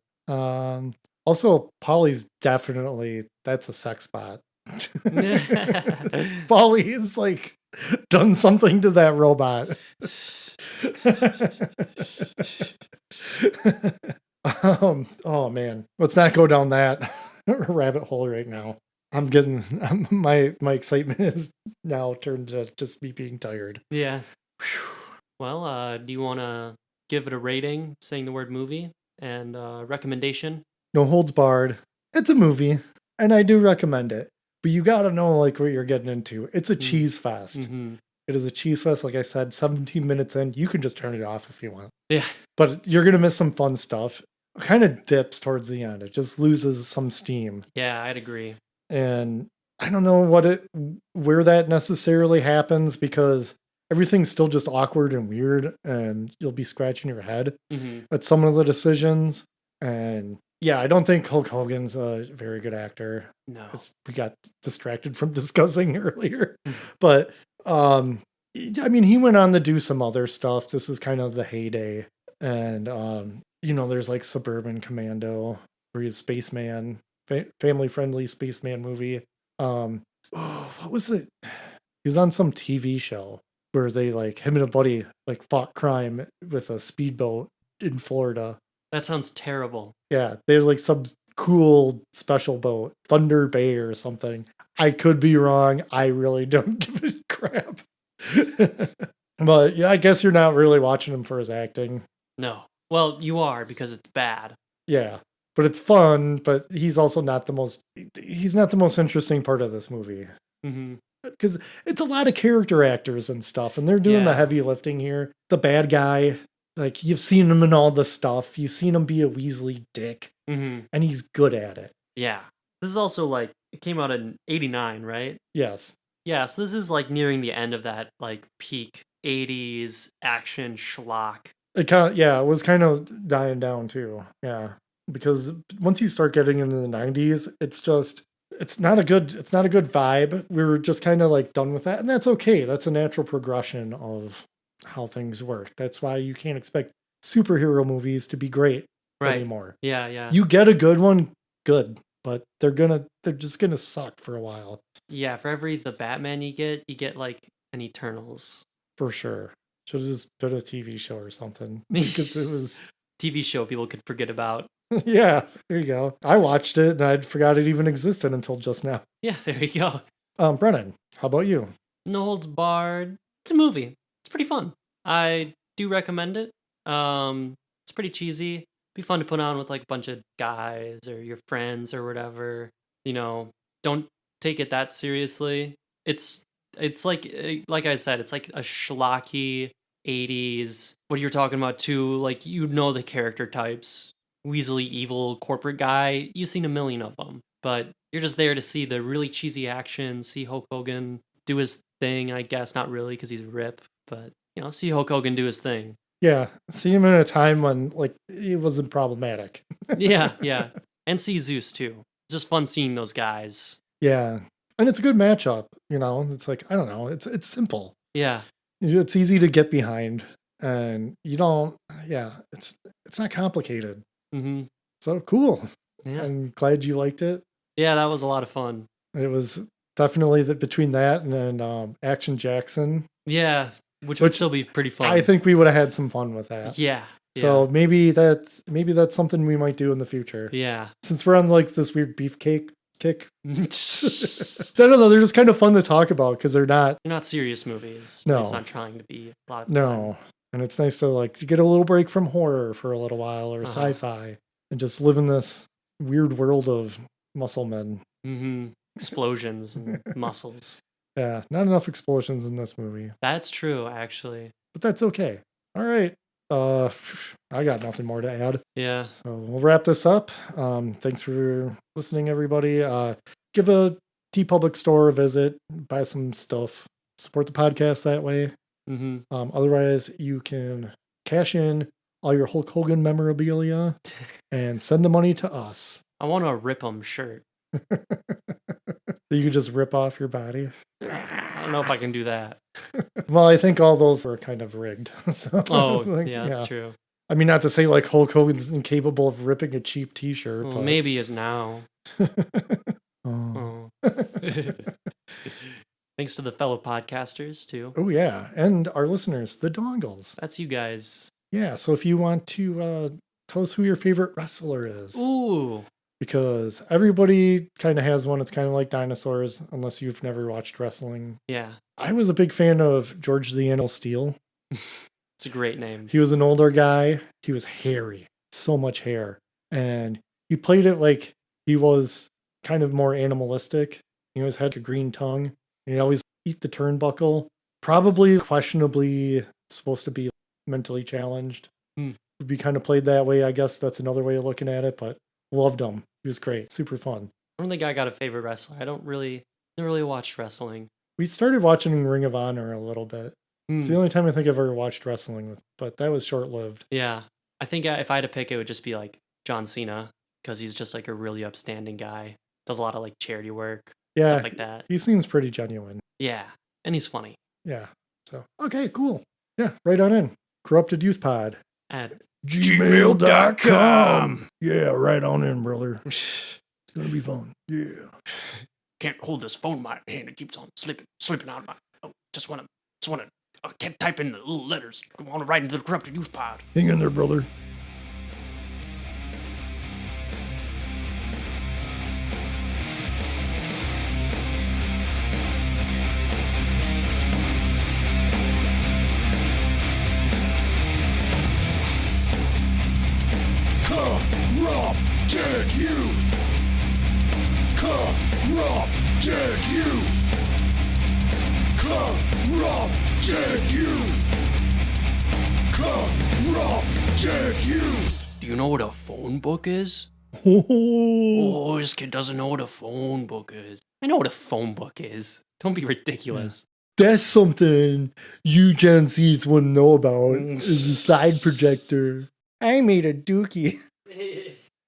Also, Polly's definitely, that's a sex bot. Polly is like done something to that robot. Oh man, let's not go down that rabbit hole right now. I'm getting my excitement is now turned to just me being tired. Yeah. Well, do you want to give it a rating, saying the word movie, and recommendation? No holds barred. It's a movie, and I do recommend it. But you gotta know like what you're getting into. It's a cheese fest. Mm-hmm. It is a cheese fest. Like I said, 17 minutes in, you can just turn it off if you want. Yeah. But you're gonna miss some fun stuff. It kind of dips towards the end. It just loses some steam. Yeah, I'd agree. And I don't know where that necessarily happens, because everything's still just awkward and weird, and you'll be scratching your head Mm-hmm. at some of the decisions. And yeah, I don't think Hulk Hogan's a very good actor. No. As we got distracted from discussing earlier. But I mean, he went on to do some other stuff. This was kind of the heyday. And there's like Suburban Commando, where he's spaceman, family-friendly spaceman movie. What was it? He was on some TV show where they like, him and a buddy like fought crime with a speedboat in Florida. That sounds terrible. Yeah, they're like some cool special boat, Thunder Bay or something. I could be wrong. I really don't give a crap. But yeah, I guess you're not really watching him for his acting. No. Well, you are because it's bad. Yeah. but it's fun. But he's also not the most. He's not the most interesting part of this movie. Mm-hmm. Because it's a lot of character actors and stuff, and they're doing the heavy lifting here. The bad guy, like, you've seen him in all the stuff. You've seen him be a Weasley dick, and he's good at it. Yeah. This is also, like, it came out in 89, right? Yes. Yeah, so this is, like, nearing the end of that, like, peak 80s action schlock. It was kind of dying down, too. Yeah. Because once you start getting into the 90s, it's not a good vibe. We were just kind of like done with that, and that's okay. That's a natural progression of how things work. That's why you can't expect superhero movies to be great anymore. Yeah. You get a good one, good, but they're just gonna suck for a while. Yeah, for every the Batman you get like an Eternals. For sure. Should have just been a TV show or something. Because it was TV show people could forget about. Yeah, there you go. I watched it and I forgot it even existed until just now. Yeah, there you go. Brennan, how about you? No Holds Barred. It's a movie. It's pretty fun. I do recommend it. It's pretty cheesy. Be fun to put on with like a bunch of guys or your friends or whatever. You know, don't take it that seriously. It's like I said, it's like a schlocky 80s. What you're talking about too, like, you know, the character types. Weasley evil corporate guy, you've seen a million of them, but you're just there to see the really cheesy action, see Hulk Hogan do his thing, I guess. Not really, because he's Rip, but, you know, see Hulk Hogan do his thing. Yeah, see him in a time when, like, it wasn't problematic. yeah. And see Zeus, too. It's just fun seeing those guys. Yeah, and it's a good matchup, you know? It's like, I don't know, it's simple. Yeah. It's easy to get behind, and you don't, it's not complicated. Mm-hmm. So cool. Yeah. I'm glad you liked it. Yeah, that was a lot of fun. It was definitely between that and then Action Jackson. Yeah, which would still be pretty fun. I think we would have had some fun with that. Yeah. So maybe that's something we might do in the future. Yeah. Since we're on like this weird beefcake kick. I don't know. They're just kind of fun to talk about because they're not serious movies. No. It's not trying to be a lot of No. And it's nice to like get a little break from horror for a little while or sci-fi and just live in this weird world of muscle men. Mm-hmm. Explosions and muscles. Yeah, not enough explosions in this movie. That's true, actually. But that's okay. All right. I got nothing more to add. Yeah. So we'll wrap this up. Thanks for listening, everybody. Give a TeePublic store a visit, buy some stuff, support the podcast that way. Mm-hmm. Otherwise, you can cash in all your Hulk Hogan memorabilia and send the money to us. I want a Rip 'em shirt. You can just rip off your body. I don't know if I can do that. Well, I think all those were kind of rigged. So, that's true. I mean, not to say like Hulk Hogan's incapable of ripping a cheap T-shirt. Well, but maybe he is now. Oh. Thanks to the fellow podcasters, too. Oh, yeah. And our listeners, the Dongles. That's you guys. Yeah, so if you want to tell us who your favorite wrestler is. Ooh. Because everybody kind of has one. It's kind of like dinosaurs, unless you've never watched wrestling. Yeah. I was a big fan of George the Animal Steel. It's a great name. He was an older guy. He was hairy. So much hair. And he played it like he was kind of more animalistic. He always had a green tongue. And he'd always eat the turnbuckle. Probably questionably supposed to be mentally challenged. Would be kind of played that way. I guess that's another way of looking at it, but loved him. He was great. Super fun. I don't think I got a favorite wrestler. I never really watched wrestling. We started watching Ring of Honor a little bit. It's the only time I think I've ever watched wrestling, but that was short-lived. Yeah. I think if I had to pick, it would just be like John Cena, because he's just like a really upstanding guy. Does a lot of like charity work, stuff like that. He seems pretty genuine. Yeah. And he's funny. Yeah. So, okay, cool. Yeah, right on in. Corrupted Youth Pod. At gmail.com. Yeah, right on in, brother. It's going to be fun. Yeah. Can't hold this phone in my hand. It keeps on slipping out of my... Oh, just want to... I can't type in the little letters. I want to write into the Corrupted Youth Pod. Hang in there, brother. Corrupted youth. Corrupted youth. Corrupted youth. Corrupted youth. Do you know what a phone book is? Oh, Oh, this kid doesn't know what a phone book is. I know what a phone book is. Don't be ridiculous. that's something you Gen Zs wouldn't know about. Is a slide projector. I made a dookie.